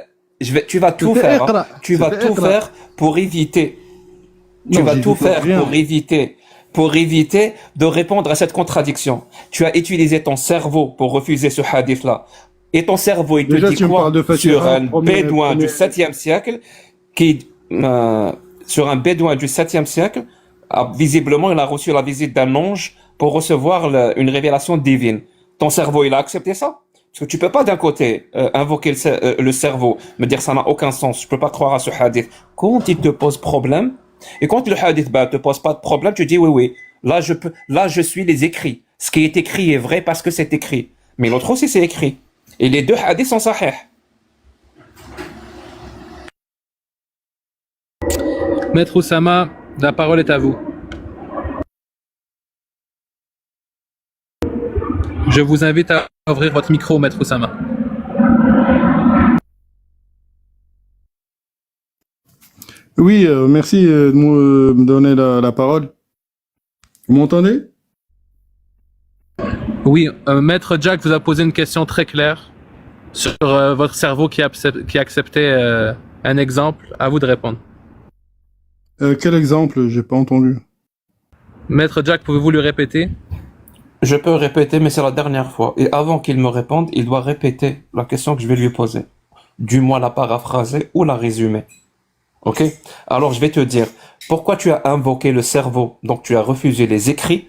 Tu vas tout C'était faire. hein. Iqra. Tu vas C'était tout Iqra. faire pour éviter. Tu Non, vas tout j'évite faire rien. pour éviter de répondre à cette contradiction. Tu as utilisé ton cerveau pour refuser ce hadith-là. Et ton cerveau, il te Déjà, dit tu me quoi parles de Fatiha, sur un premier- bédouin premier- du 7e siècle sur un bédouin du 7e siècle, visiblement, il a reçu la visite d'un ange pour recevoir une révélation divine. Ton cerveau, il a accepté ça? Parce que tu peux pas d'un côté invoquer le cerveau, me dire ça n'a aucun sens, je peux pas croire à ce hadith. Quand il te pose problème, et quand le hadith te pose pas de problème, tu dis oui, là je suis les écrits. Ce qui est écrit est vrai parce que c'est écrit. Mais l'autre aussi c'est écrit. Et les deux hadiths sont sahih. Maître Oussama, la parole est à vous. Je vous invite à ouvrir votre micro, Maître Oussama. Oui, merci de me donner la parole. Vous m'entendez? Oui, Maître Jack vous a posé une question très claire sur votre cerveau qui acceptait un exemple. À vous de répondre. Quel exemple? J'ai pas entendu. Maître Jack, pouvez-vous le répéter? Je peux répéter, mais c'est la dernière fois. Et avant qu'il me réponde, il doit répéter la question que je vais lui poser. Du moins la paraphraser ou la résumer. Ok? Alors je vais te dire, pourquoi tu as invoqué le cerveau, donc tu as refusé les écrits,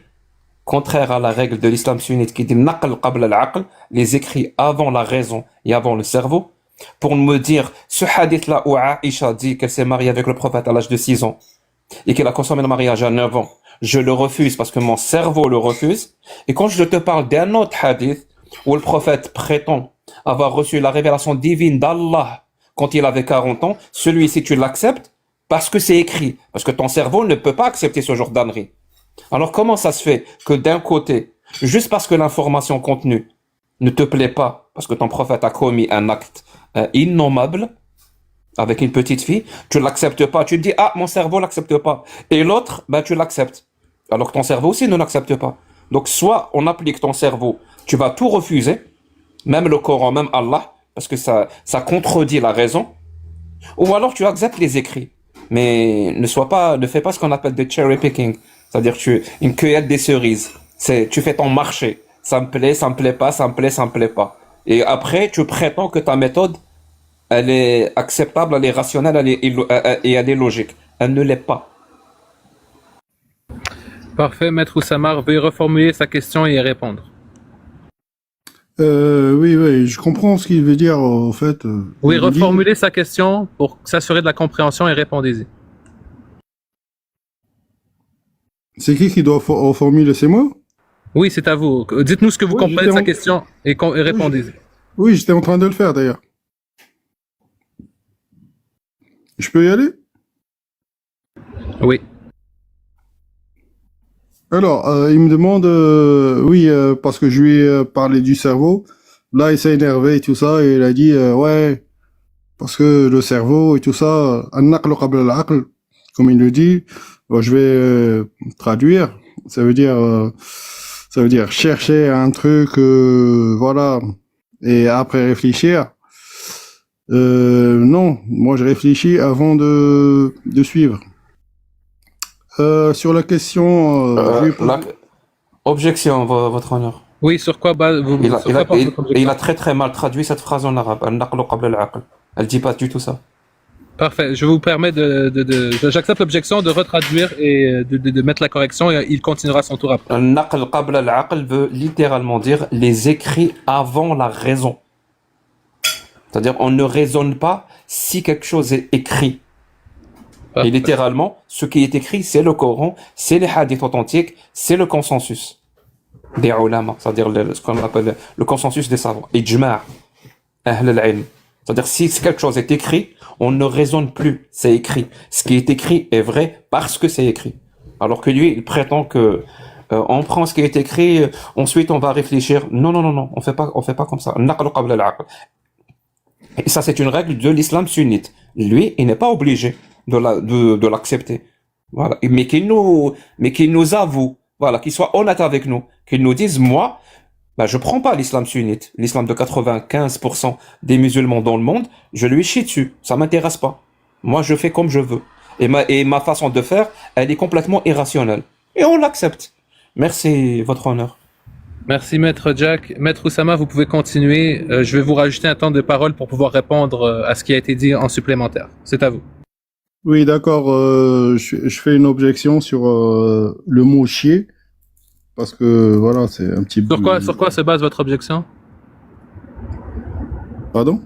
contraire à la règle de l'islam sunnite qui dit naql qabla al-aql, les écrits avant la raison et avant le cerveau, pour me dire, ce hadith-là où Aïcha dit qu'elle s'est mariée avec le prophète à l'âge de 6 ans, et qu'elle a consommé le mariage à 9 ans, je le refuse parce que mon cerveau le refuse. Et quand je te parle d'un autre hadith où le prophète prétend avoir reçu la révélation divine d'Allah quand il avait 40 ans, celui-ci tu l'acceptes parce que c'est écrit, parce que ton cerveau ne peut pas accepter ce genre d'ânerie. Alors comment ça se fait que d'un côté, juste parce que l'information contenue ne te plaît pas, parce que ton prophète a commis un acte innommable, avec une petite fille, tu l'acceptes pas. Tu te dis, ah, mon cerveau l'accepte pas. Et l'autre, ben, tu l'acceptes. Alors que ton cerveau aussi ne l'accepte pas. Donc, soit on applique ton cerveau, tu vas tout refuser, même le Coran, même Allah, parce que ça contredit la raison, ou alors tu acceptes les écrits. Mais ne fais pas ce qu'on appelle de cherry picking. C'est-à-dire une cueillette des cerises. Tu fais ton marché. Ça me plaît pas, ça me plaît pas. Et après, tu prétends que ta méthode, elle est acceptable, elle est rationnelle, et elle est logique. Elle ne l'est pas. Parfait, Maître Oussama, veuillez reformuler sa question et y répondre. Oui, je comprends ce qu'il veut dire, en fait. Oui, Il dit- reformulez sa question pour s'assurer de la compréhension et répondez-y. C'est qui doit formuler, c'est moi? Oui, c'est à vous. Dites-nous ce que vous Oui, comprenez de j'étais sa question et répondez-y. Oui, j'étais en train de le faire, d'ailleurs. Je peux y aller? Oui. Alors, il me demande, parce que je lui ai parlé du cerveau. Là, il s'est énervé et tout ça, et il a dit, ouais, parce que le cerveau et tout ça, an-naql qabla al-aql, comme il le dit, bon, je vais traduire. Ça veut dire chercher un truc, voilà, et après réfléchir. Non, moi je réfléchis avant de suivre. Sur la question, je lui ai posé- Objection, votre honneur. Oui, sur quoi vous Il a, sur il quoi a- porte il- votre objection? il a très très mal traduit cette phrase en arabe. Al-naqlu qabla al-aql. Elle dit pas du tout ça. Parfait. Je vous permets j'accepte l'objection de retraduire et de mettre la correction et il continuera son tour après. Al-naql qabla al-aql veut littéralement dire les écrits avant la raison. C'est-à-dire on ne raisonne pas si quelque chose est écrit. Et Parfait. littéralement, ce qui est écrit, c'est le Coran, c'est les hadiths authentiques, c'est le consensus des ulama, c'est-à-dire ce qu'on appelle le consensus des savants. Ijma' ahl al-ilm. C'est-à-dire si quelque chose est écrit, on ne raisonne plus, c'est écrit. Ce qui est écrit est vrai parce que c'est écrit. Alors que lui, il prétend que on prend ce qui est écrit, ensuite on va réfléchir. Non, on fait pas comme ça. Naql qabla al-aql. Et ça, c'est une règle de l'islam sunnite. Lui, il n'est pas obligé de l'accepter. Voilà. Mais qu'il nous avoue, voilà, qu'il soit honnête avec nous, qu'il nous dise, moi, je prends pas l'islam sunnite, l'islam de 95% des musulmans dans le monde, je lui chie dessus. Ça m'intéresse pas. Moi, je fais comme je veux. Et ma façon de faire, elle est complètement irrationnelle. Et on l'accepte. Merci, votre honneur. Merci, Maître Jack. Maître Oussama, vous pouvez continuer. Je vais vous rajouter un temps de parole pour pouvoir répondre à ce qui a été dit en supplémentaire. C'est à vous. Oui, d'accord. Je fais une objection sur le mot chier, parce que voilà, c'est un petit. Sur quoi se base votre objection? Pardon?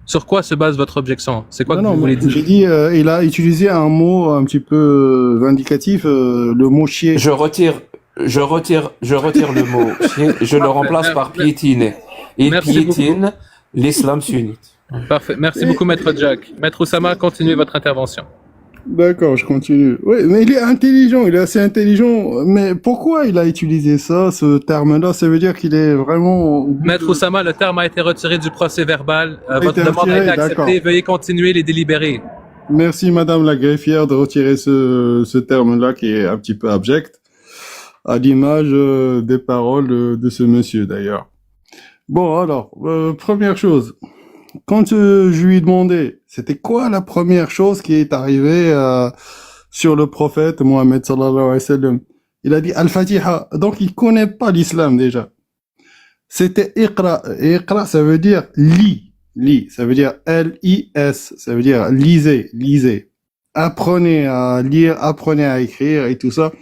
Sur quoi se base votre objection? C'est quoi que vous voulez dire? J'ai dit, il a utilisé un mot un petit peu vindicatif, le mot chier. Je retire le mot chier, je le remplace par piétiner. Il Merci piétine l'islam sunnite. Parfait. Merci beaucoup, Maître Jack. Maître Oussama, continuez votre intervention. D'accord, je continue. Oui, mais il est intelligent, il est assez intelligent. Mais pourquoi il a utilisé ça, ce terme-là? Ça veut dire qu'il est vraiment... Maître Oussama, le terme a été retiré du procès verbal. Votre été demande a retiré, été acceptée. d'accord. Veuillez continuer les délibérés. Merci, Madame la greffière, de retirer ce terme-là qui est un petit peu abject, à l'image des paroles de ce monsieur, d'ailleurs. Bon, alors, première chose... Quand je lui ai demandé, c'était quoi la première chose qui est arrivée sur le prophète Mohammed sallallahu alayhi wa sallam? Il a dit Al-Fatiha. Donc il connaît pas l'islam déjà. C'était Iqra. Et Iqra, ça veut dire lis. Lis. Ça veut dire L-I-S. Ça veut dire lisez. Apprenez à lire, apprenez à écrire et tout ça.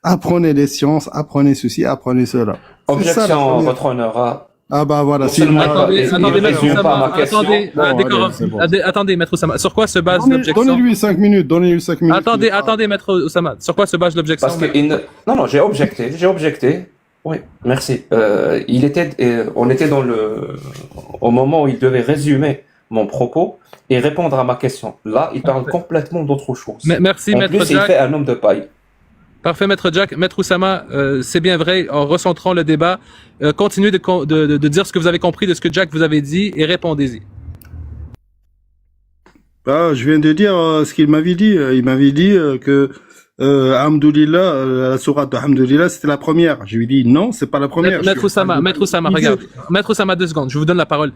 Apprenez les sciences, apprenez ceci, apprenez cela. C'est ça, la Objection, première. votre honneur. Ah bah voilà, Non c'est seulement- Attendez, il attendez, Maître résume pas Oussama. ma question. Attendez, Bon, allez, décorum. c'est bon. Attendez, Maître Oussama. Sur quoi se base l'objection? Donnez-lui 5 minutes, donnez-lui 5 minutes. Attendez, Maître Oussama. Sur quoi se base l'objection? Parce que non, j'ai objecté. Oui, merci. On était au moment où il devait résumer mon propos et répondre à ma question. Là, il parle complètement d'autre chose. Merci, En Maître plus, il Jack. fait un homme de paille. Parfait, Maître Jack. Maître Oussama, c'est bien vrai, en recentrant le débat, continuez de dire ce que vous avez compris de ce que Jack vous avait dit et répondez-y. Ah, je viens de dire ce qu'il m'avait dit. Il m'avait dit que Alhamdoulilah, la sourate de Alhamdoulilah, c'était la première. Je lui ai dit non, c'est pas la première. Maître Oussama, regarde. Maître Oussama, 2 secondes, je vous donne la parole.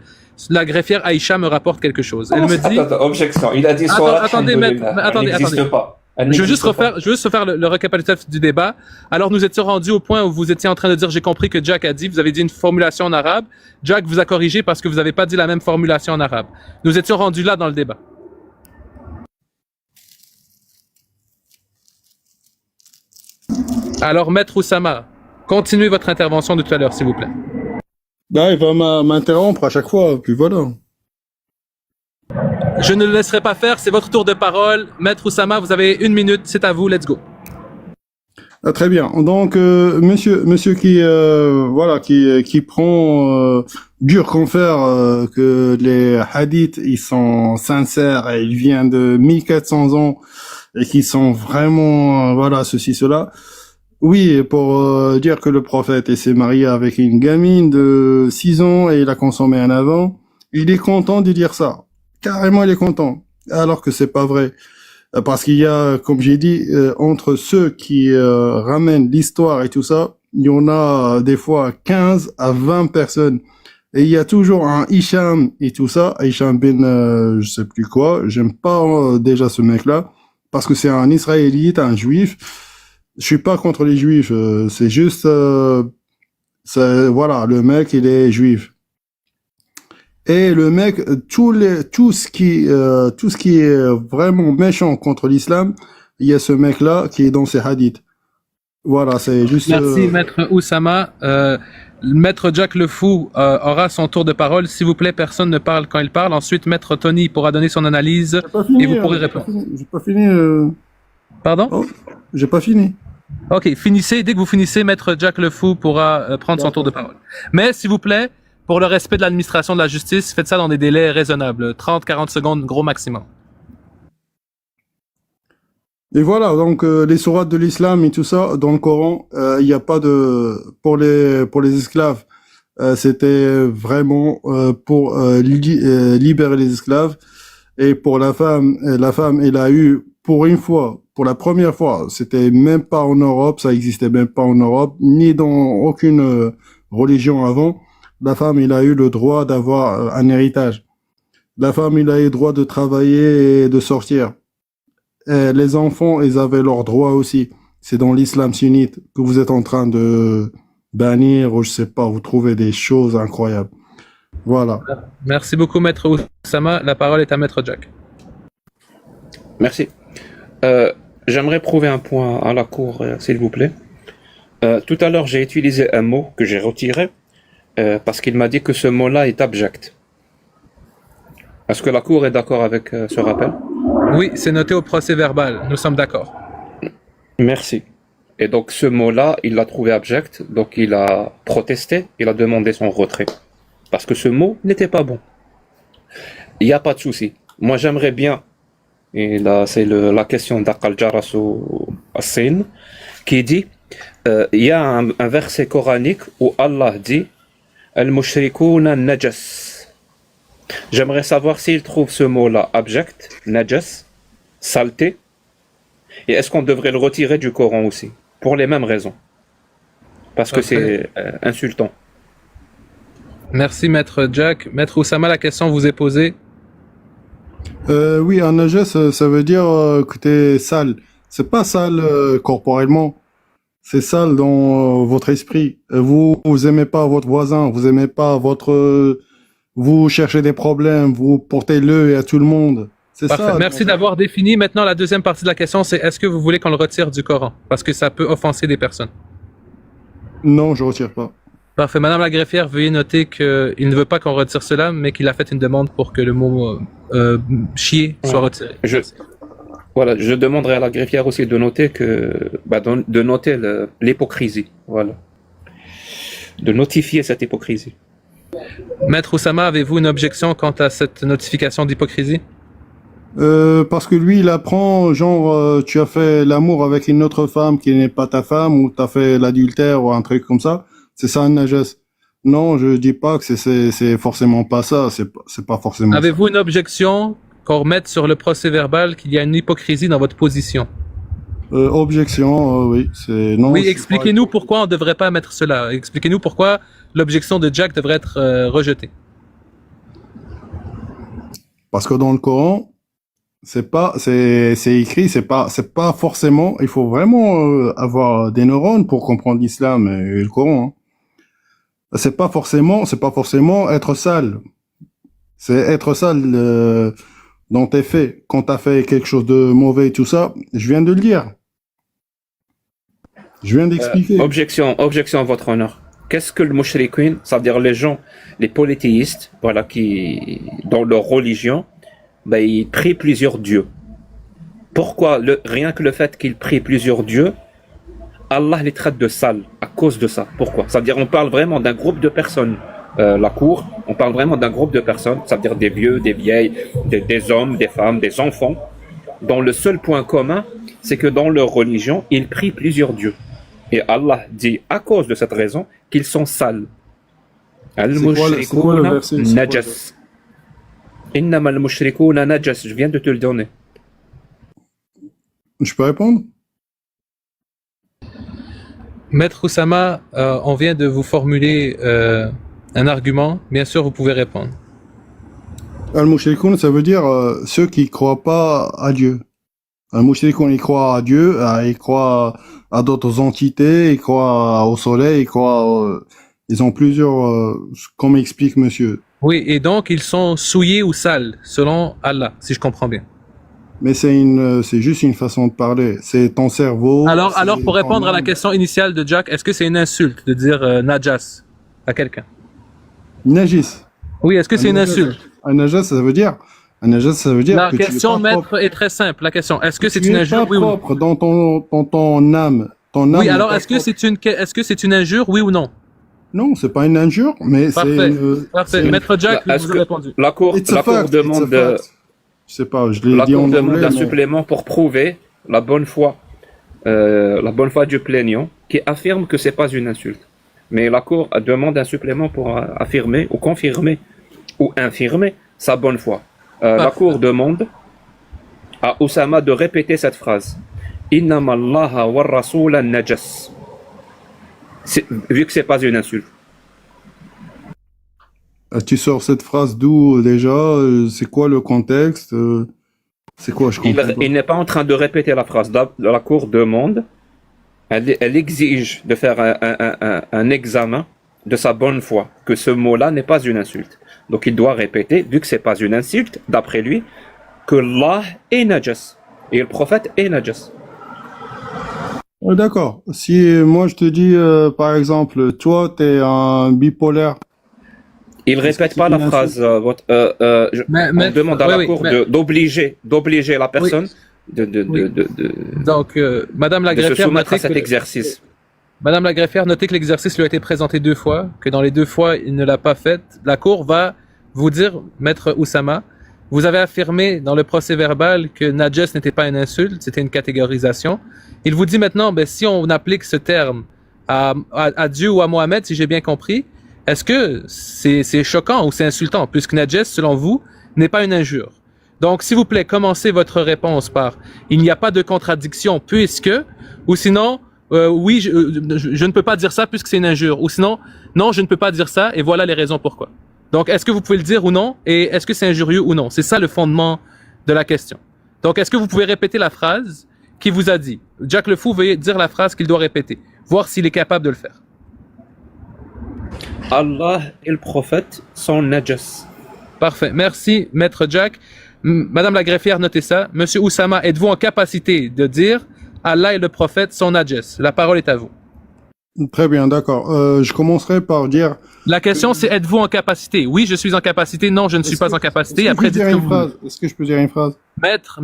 La greffière Aïcha me rapporte quelque chose. Elle me dit... Attends, objection. Il a dit sourate. Attendez, maître, attendez. Elle n'existe pas. Je veux juste refaire le récapitulatif du débat. Alors, nous étions rendus au point où vous étiez en train de dire, j'ai compris que Jack a dit, vous avez dit une formulation en arabe. Jack vous a corrigé parce que vous n'avez pas dit la même formulation en arabe. Nous étions rendus là dans le débat. Alors, Maître Oussama, continuez votre intervention de tout à l'heure, s'il vous plaît. Là, il va m'interrompre à chaque fois, puis voilà. Je ne le laisserai pas faire, c'est votre tour de parole. Maître Oussama, vous avez 1 minute, c'est à vous, let's go. Ah, très bien. Donc, monsieur qui, voilà, qui prend dur confère que les hadiths, ils sont sincères et ils viennent de 1400 ans et qui sont vraiment, voilà, ceci, cela. Oui, pour dire que le prophète s'est marié avec une gamine de 6 ans et il a consommé un avant, il est content de dire ça. Carrément, il est content. Alors que c'est pas vrai. Parce qu'il y a, comme j'ai dit, entre ceux qui ramènent l'histoire et tout ça, il y en a des fois 15 à 20 personnes. Et il y a toujours un Hicham et tout ça, Hicham ben je sais plus quoi, j'aime pas déjà ce mec-là, parce que c'est un Israélite, un Juif. Je suis pas contre les Juifs, c'est juste, voilà, le mec il est Juif. Et le mec, tout ce qui est vraiment méchant contre l'islam, il y a ce mec-là qui est dans ses hadiths. Voilà, c'est juste. Merci, Maître Oussama. Maître Jack le Fou aura son tour de parole. S'il vous plaît, personne ne parle quand il parle. Ensuite, Maître Tony pourra donner son analyse et vous pourrez répondre. J'ai pas fini. Pardon? Oh, j'ai pas fini. Ok, finissez. Dès que vous finissez, Maître Jack le Fou pourra prendre son tour de parole. Mais, s'il vous plaît, pour le respect de l'administration de la justice, faites ça dans des délais raisonnables. 30-40 secondes, gros maximum. Et voilà, donc les sourates de l'islam et tout ça, dans le Coran, il n'y a pas de... Pour les esclaves, c'était vraiment pour libérer les esclaves. Et pour la femme, elle a eu, pour une fois, pour la première fois, c'était même pas en Europe, ça existait même pas en Europe, ni dans aucune religion avant. La femme, elle a eu le droit d'avoir un héritage. La femme, elle a eu le droit de travailler et de sortir. Et les enfants, ils avaient leurs droits aussi. C'est dans l'islam sunnite que vous êtes en train de bannir, ou je sais pas, vous trouvez des choses incroyables. Voilà. Merci beaucoup, Maître Oussama. La parole est à Maître Jack. Merci. J'aimerais prouver un point à la cour, s'il vous plaît. Tout à l'heure, j'ai utilisé un mot que j'ai retiré parce qu'il m'a dit que ce mot-là est abject. Est-ce que la cour est d'accord avec ce rappel? Oui, c'est noté au procès verbal. Nous sommes d'accord. Merci. Et donc ce mot-là, il l'a trouvé abject, donc il a protesté, il a demandé son retrait. Parce que ce mot n'était pas bon. Il n'y a pas de souci. Moi j'aimerais bien, et là c'est la question d'Aqal Jarasu As-Sin, qui dit, il y a un verset coranique où Allah dit « Al-mushrikouna najas ». J'aimerais savoir s'il trouve ce mot-là abject, najas, saleté, et est-ce qu'on devrait le retirer du Coran aussi, pour les mêmes raisons, parce que c'est insultant. Merci, Maître Jack. Maître Oussama, la question vous est posée. Oui, un najas, ça veut dire que t'es sale. C'est pas sale corporellement, c'est sale dans votre esprit. Vous aimez pas votre voisin, vous aimez pas votre... Vous cherchez des problèmes, vous portez l'œil à tout le monde. C'est Parfait. ça. Merci d'avoir défini. Maintenant, la deuxième partie de la question, c'est est-ce que vous voulez qu'on le retire du Coran? Parce que ça peut offenser des personnes. Non, je retire pas. Parfait. Madame la greffière, veuillez noter qu'il ne veut pas qu'on retire cela, mais qu'il a fait une demande pour que le mot chier soit retiré. Voilà, je demanderai à la greffière aussi de noter de noter l'hypocrisie. Voilà. De notifier cette hypocrisie. Maître Oussama, avez-vous une objection quant à cette notification d'hypocrisie? Parce que lui, il apprend, genre, tu as fait l'amour avec une autre femme qui n'est pas ta femme, ou tu as fait l'adultère, ou un truc comme ça. C'est ça, un najas. Non, je dis pas que c'est forcément pas ça. C'est pas forcément Avez-vous une objection qu'on remette sur le procès verbal qu'il y a une hypocrisie dans votre position. Objection, oui. Non, Oui, je suis expliquez-nous pourquoi on ne devrait pas mettre cela. Expliquez-nous pourquoi l'objection de Jack devrait être rejetée. Parce que dans le Coran, c'est écrit, c'est pas forcément, il faut vraiment avoir des neurones pour comprendre l'islam et le Coran. Hein. C'est pas forcément être sale. C'est être sale dans tes faits. Quand t'as fait quelque chose de mauvais et tout ça, je viens de le dire. Je viens d'expliquer. Objection, votre honneur. Qu'est-ce que le mushrikun, c'est-à-dire les gens, les polythéistes, voilà, qui, dans leur religion, ben, ils prient plusieurs dieux. Pourquoi rien que le fait qu'ils prient plusieurs dieux, Allah les traite de sales à cause de ça. Pourquoi? C'est-à-dire on parle vraiment d'un groupe de personnes. La cour, on parle vraiment d'un groupe de personnes, c'est-à-dire des vieux, des vieilles, des hommes, des femmes, des enfants, dont le seul point commun, c'est que dans leur religion, ils prient plusieurs dieux. Et Allah dit, à cause de cette raison, qu'ils sont sales. C'est quoi le verset? Najas. Innama al-mushrikuna najas. Je viens de te le donner. Je peux répondre? Maître Oussama, on vient de vous formuler un argument. Bien sûr, vous pouvez répondre. Al-Mushrikoun, ça veut dire ceux qui croient pas à Dieu. Al-Mushrikoun, ils croient à Dieu, ils croient à d'autres entités, ils croient au soleil, ils ont plusieurs, comme explique monsieur. Oui, et donc ils sont souillés ou sales, selon Allah, si je comprends bien. Mais c'est juste une façon de parler. C'est ton cerveau. Alors pour répondre à la question initiale de Jack, est-ce que c'est une insulte de dire najas à quelqu'un? Najis. Oui, est-ce que c'est une insulte? Un najas, ça veut dire. La que question, tu es pas maître, propre. est très simple. La question, est-ce que c'est Tu une es injure, pas oui ou non? propre dans ton âme. Ton âme Oui, n'est alors pas est-ce que propre. c'est une injure, oui ou non? Non, c'est pas une injure, mais Parfait. c'est Maître Jack, Est-ce vous que a répondu. la cour demande Je sais pas, je l'ai dit en anglais. d'un mais- supplément pour prouver la bonne foi du plaignant, qui affirme que c'est pas une insulte. Mais la cour demande un supplément pour affirmer ou confirmer ou infirmer sa bonne foi. La cour demande à Oussama de répéter cette phrase. Innama Allah wa rasula najas. Vu que c'est pas une insulte. Tu sors cette phrase d'où déjà? C'est quoi le contexte? C'est quoi, je comprends pas. Il n'est pas en train de répéter la phrase. La cour demande, elle exige de faire un examen de sa bonne foi, que ce mot-là n'est pas une insulte. Donc il doit répéter, vu que c'est pas une insulte, d'après lui, que Allah est najas et le prophète est najas. D'accord. Si moi je te dis, par exemple, toi t'es un bipolaire. Il répète pas la phrase. On demande à la cour d'obliger la personne Donc, Madame la de se greffière, soumettre à cet exercice. Madame la greffière, notez que l'exercice lui a été présenté 2 fois, que dans les 2 fois, il ne l'a pas fait. La Cour va vous dire, Maître Oussama, vous avez affirmé dans le procès verbal que najas n'était pas une insulte, c'était une catégorisation. Il vous dit maintenant, ben, si on applique ce terme à Dieu ou à Mohamed, si j'ai bien compris, est-ce que c'est choquant ou c'est insultant, puisque najas, selon vous, n'est pas une injure? Donc, s'il vous plaît, commencez votre réponse par « il n'y a pas de contradiction puisque » ou sinon « oui, je ne peux pas dire ça puisque c'est une injure » ou sinon « non, je ne peux pas dire ça et voilà les raisons pourquoi ». Donc, est-ce que vous pouvez le dire ou non et est-ce que c'est injurieux ou non? C'est ça le fondement de la question. Donc, est-ce que vous pouvez répéter la phrase qui vous a dit? Jack le Fou, veuillez dire la phrase qu'il doit répéter, voir s'il est capable de le faire. Allah et le prophète sont najas. Parfait. Merci, Maître Jack. Madame la greffière, notez ça. Monsieur Oussama, êtes-vous en capacité de dire Allah et le prophète sont najas? La parole est à vous. Très bien, d'accord. Je commencerai par dire. La question, c'est êtes-vous en capacité? Oui, je suis en capacité. Non, je ne suis pas en capacité. Après, dites que vous... Est-ce que je peux dire une phrase? Maître.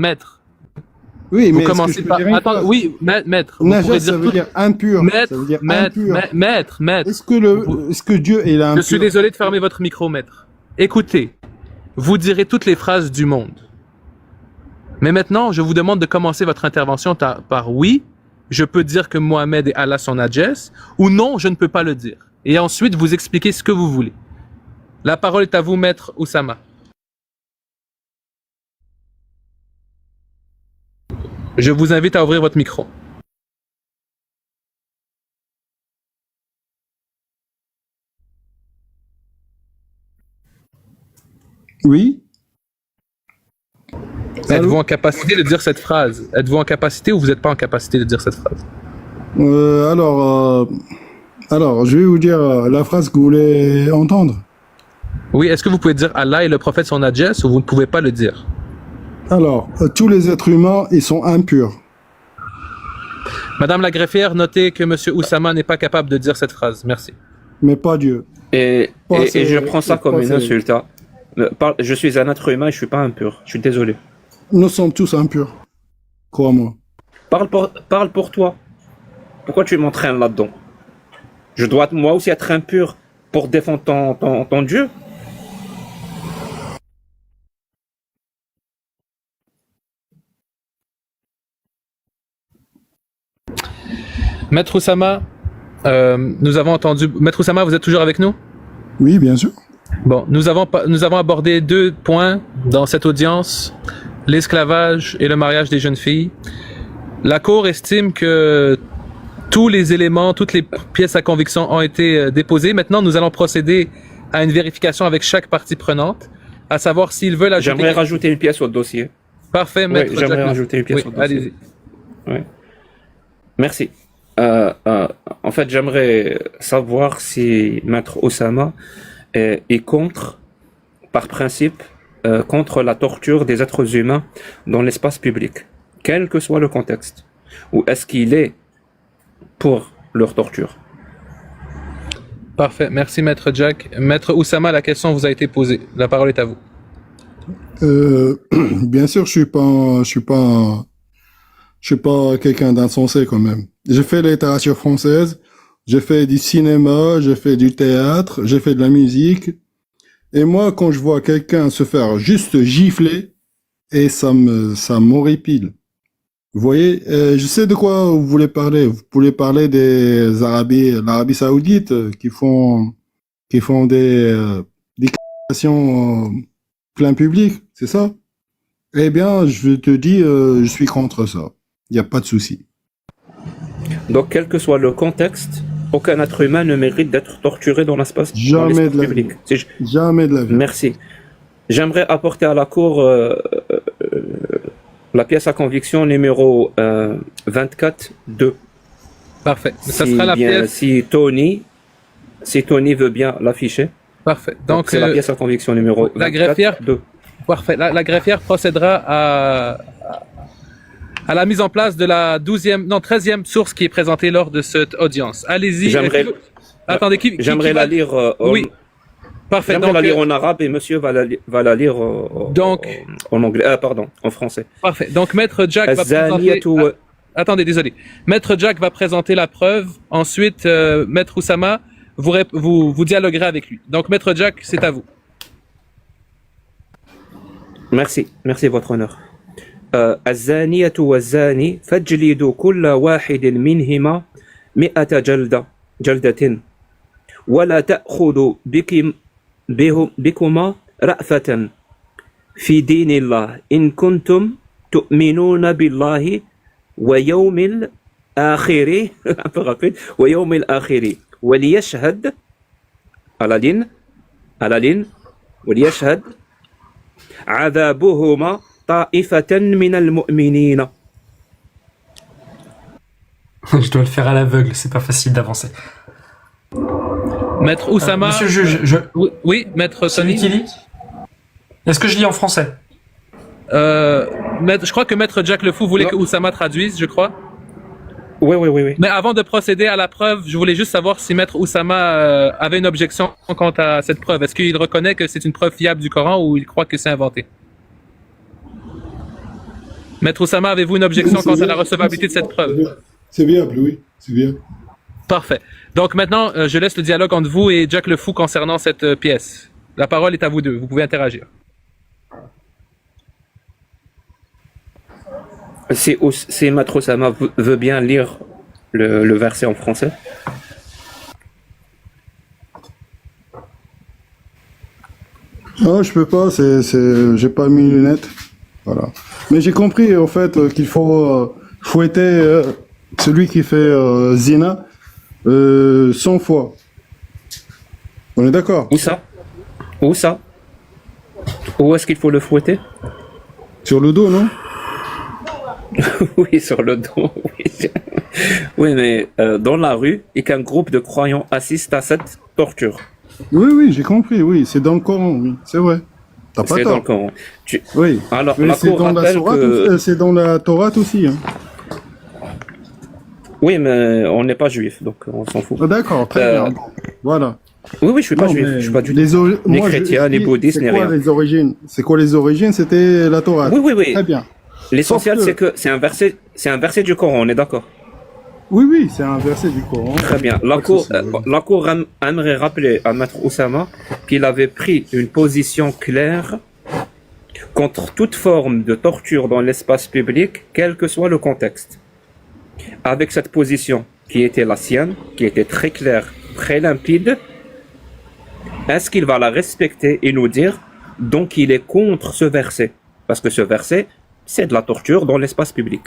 Oui, vous mais commencez par... Attends, oui, maître. Najas, ça veut dire impur. Maître, ça veut dire maître. Est-ce que Dieu est impur? Je suis désolé de fermer votre micro, maître. Écoutez, vous direz toutes les phrases du monde. Mais maintenant, je vous demande de commencer votre intervention par oui, je peux dire que Mohamed et Allah sont najas, ou non, je ne peux pas le dire. Et ensuite, vous expliquez ce que vous voulez. La parole est à vous, maître Oussama. Je vous invite à ouvrir votre micro. Oui. Êtes-vous en capacité de dire cette phrase? Êtes-vous en capacité ou vous n'êtes pas en capacité de dire cette phrase? Alors, je vais vous dire la phrase que vous voulez entendre. Oui, est-ce que vous pouvez dire Allah et le prophète sont najès ou vous ne pouvez pas le dire? Alors, tous les êtres humains, ils sont impurs. Madame la greffière, notez que Monsieur Oussama n'est pas capable de dire cette phrase. Merci. Mais pas Dieu. Et je prends ça comme une c'est- insulte. Hein. Je suis un être humain et je suis pas impur. Je suis désolé. Nous sommes tous impurs. Crois-moi. Parle pour toi. Pourquoi tu m'entraînes là-dedans? Je dois moi aussi être impur pour défendre ton Dieu? Maître Oussama, nous avons entendu... Maître Oussama, vous êtes toujours avec nous? Oui, bien sûr. Bon, nous avons abordé 2 points dans cette audience, l'esclavage et le mariage des jeunes filles. La Cour estime que tous les éléments, toutes les pièces à conviction ont été déposées. Maintenant, nous allons procéder à une vérification avec chaque partie prenante, à savoir s'ils veulent ajouter... J'aimerais rajouter une pièce au dossier. Parfait, Oui, Maître j'aimerais Jack. rajouter une pièce Oui, au dossier. allez-y. Oui. Merci. En fait, j'aimerais savoir si Maître Oussama est contre, par principe, contre la torture des êtres humains dans l'espace public, quel que soit le contexte. Ou est-ce qu'il est pour leur torture? Parfait, merci Maître Jack. Maître Oussama, la question vous a été posée. La parole est à vous. Bien sûr, je suis pas quelqu'un d'insensé quand même. J'ai fait la littérature française, j'ai fait du cinéma, j'ai fait du théâtre, j'ai fait de la musique. Et moi, quand je vois quelqu'un se faire juste gifler, et ça m'horripile. Vous voyez, je sais de quoi vous voulez parler. Vous voulez parler l'Arabie Saoudite, qui font des créations plein public, c'est ça? Eh bien, je te dis, je suis contre ça. Il n'y a pas de souci. Donc, quel que soit le contexte, aucun être humain ne mérite d'être torturé dans l'espace Jamais de la public. vie. Jamais de la vie. Merci. J'aimerais apporter à la Cour la pièce à conviction numéro 24-2. Parfait. Ça sera la pièce. Si Tony veut bien l'afficher. Parfait. Donc, c'est la pièce à conviction numéro 24-2. La greffière. Parfait. La greffière procédera à la mise en place de la 13e source qui est présentée lors de cette audience. Allez-y. Attendez, j'aimerais la lire. Oui. Parfait. J'aimerais la lire en arabe et monsieur va la lire en anglais. Pardon, en français. Parfait. Donc, Maître Jack va présenter... Attendez, désolé. Maître Jack va présenter la preuve. Ensuite, Maître Oussama, vous dialoguerez avec lui. Donc, Maître Jack, c'est à vous. Merci, votre honneur. الزانية والزاني فاجلدوا كل واحد منهما 100 جلدة ولا تأخذوا بكما رأفة في دين الله إن كنتم تؤمنون بالله ويوم الآخر ويوم الآخر وليشهد على لين وليشهد عذابهما طائفة من المؤمنين. Je dois le faire à l'aveugle, c'est pas facile d'avancer. Maître Oussama. Monsieur le juge, oui, Maître Tony. Qui lit? Est-ce que je lis en français? Je crois que Maître Jack le Fou voulait que Oussama traduise, je crois. Oui. Mais avant de procéder à la preuve, je voulais juste savoir si Maître Oussama avait une objection quant à cette preuve. Est-ce qu'il reconnaît que c'est une preuve fiable du Coran ou il croit que c'est inventé? Maître Oussama, avez-vous une objection quant à la recevabilité de cette preuve? C'est viable, oui, c'est viable. Parfait. Donc maintenant, je laisse le dialogue entre vous et Jack le Fou concernant cette pièce. La parole est à vous deux, vous pouvez interagir. Si Maître Oussama veut bien lire le verset en français. Non, je peux pas, j'ai pas mis lunettes. Voilà. Mais j'ai compris, en fait, qu'il faut fouetter celui qui fait zina 100 fois. On est d'accord? Où ça? Où ça? Où est-ce qu'il faut le fouetter? Sur le dos, non? Oui, sur le dos, oui. Oui, mais dans la rue, et qu'un groupe de croyants assiste à cette torture. Oui, oui, j'ai compris, oui. C'est dans le Coran, oui. C'est vrai. T'as pas C'est dans le tort. Coran. Oui. Alors, Mais la c'est Cour dans la rappelle Sourate, que... c'est dans la Torah aussi. Hein. Oui, mais on n'est pas juif, donc on s'en fout. Ah, d'accord, très bien. Voilà. Oui, oui, je suis pas Non, juif. mais Je suis pas du les tout. Ni moi, chrétien, ni bouddhiste, ni c'est quoi rien. les origines? C'est quoi les origines? C'était la Torah. Oui, oui, oui. Très bien. L'essentiel, Sauf c'est que c'est un verset du Coran, on est d'accord. Oui, oui, c'est un verset du Coran. Très bien. Pas de souci, oui. La Cour aimerait rappeler à Maître Oussama qu'il avait pris une position claire contre toute forme de torture dans l'espace public, quel que soit le contexte. Avec cette position qui était la sienne, qui était très claire, très limpide, est-ce qu'il va la respecter et nous dire donc il est contre ce verset? Parce que ce verset, c'est de la torture dans l'espace public.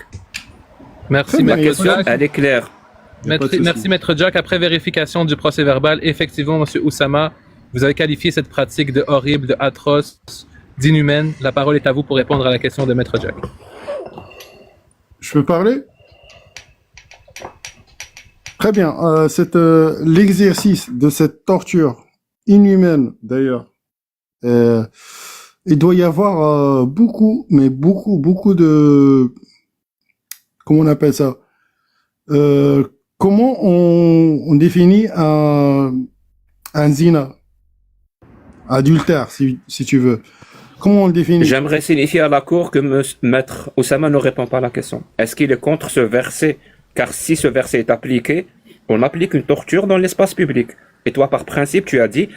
Merci, Très bien, La Maître question, Jack. elle est claire. Y a pas de souci. Merci, Maître Jack. Après vérification du procès verbal, effectivement, Monsieur Oussama, vous avez qualifié cette pratique de horrible, de atroce, d'inhumaine. La parole est à vous pour répondre à la question de Maître Jack. Je peux parler? Très bien. L'exercice de cette torture inhumaine, d'ailleurs, il doit y avoir beaucoup, mais beaucoup de... Comment on appelle ça? Comment on définit un zina? Adultère, si tu veux. Comment on le définit? J'aimerais signifier à la Cour que Maître Oussama ne répond pas à la question. Est-ce qu'il est contre ce verset? Car si ce verset est appliqué, on applique une torture dans l'espace public. Et toi, par principe, tu as dit,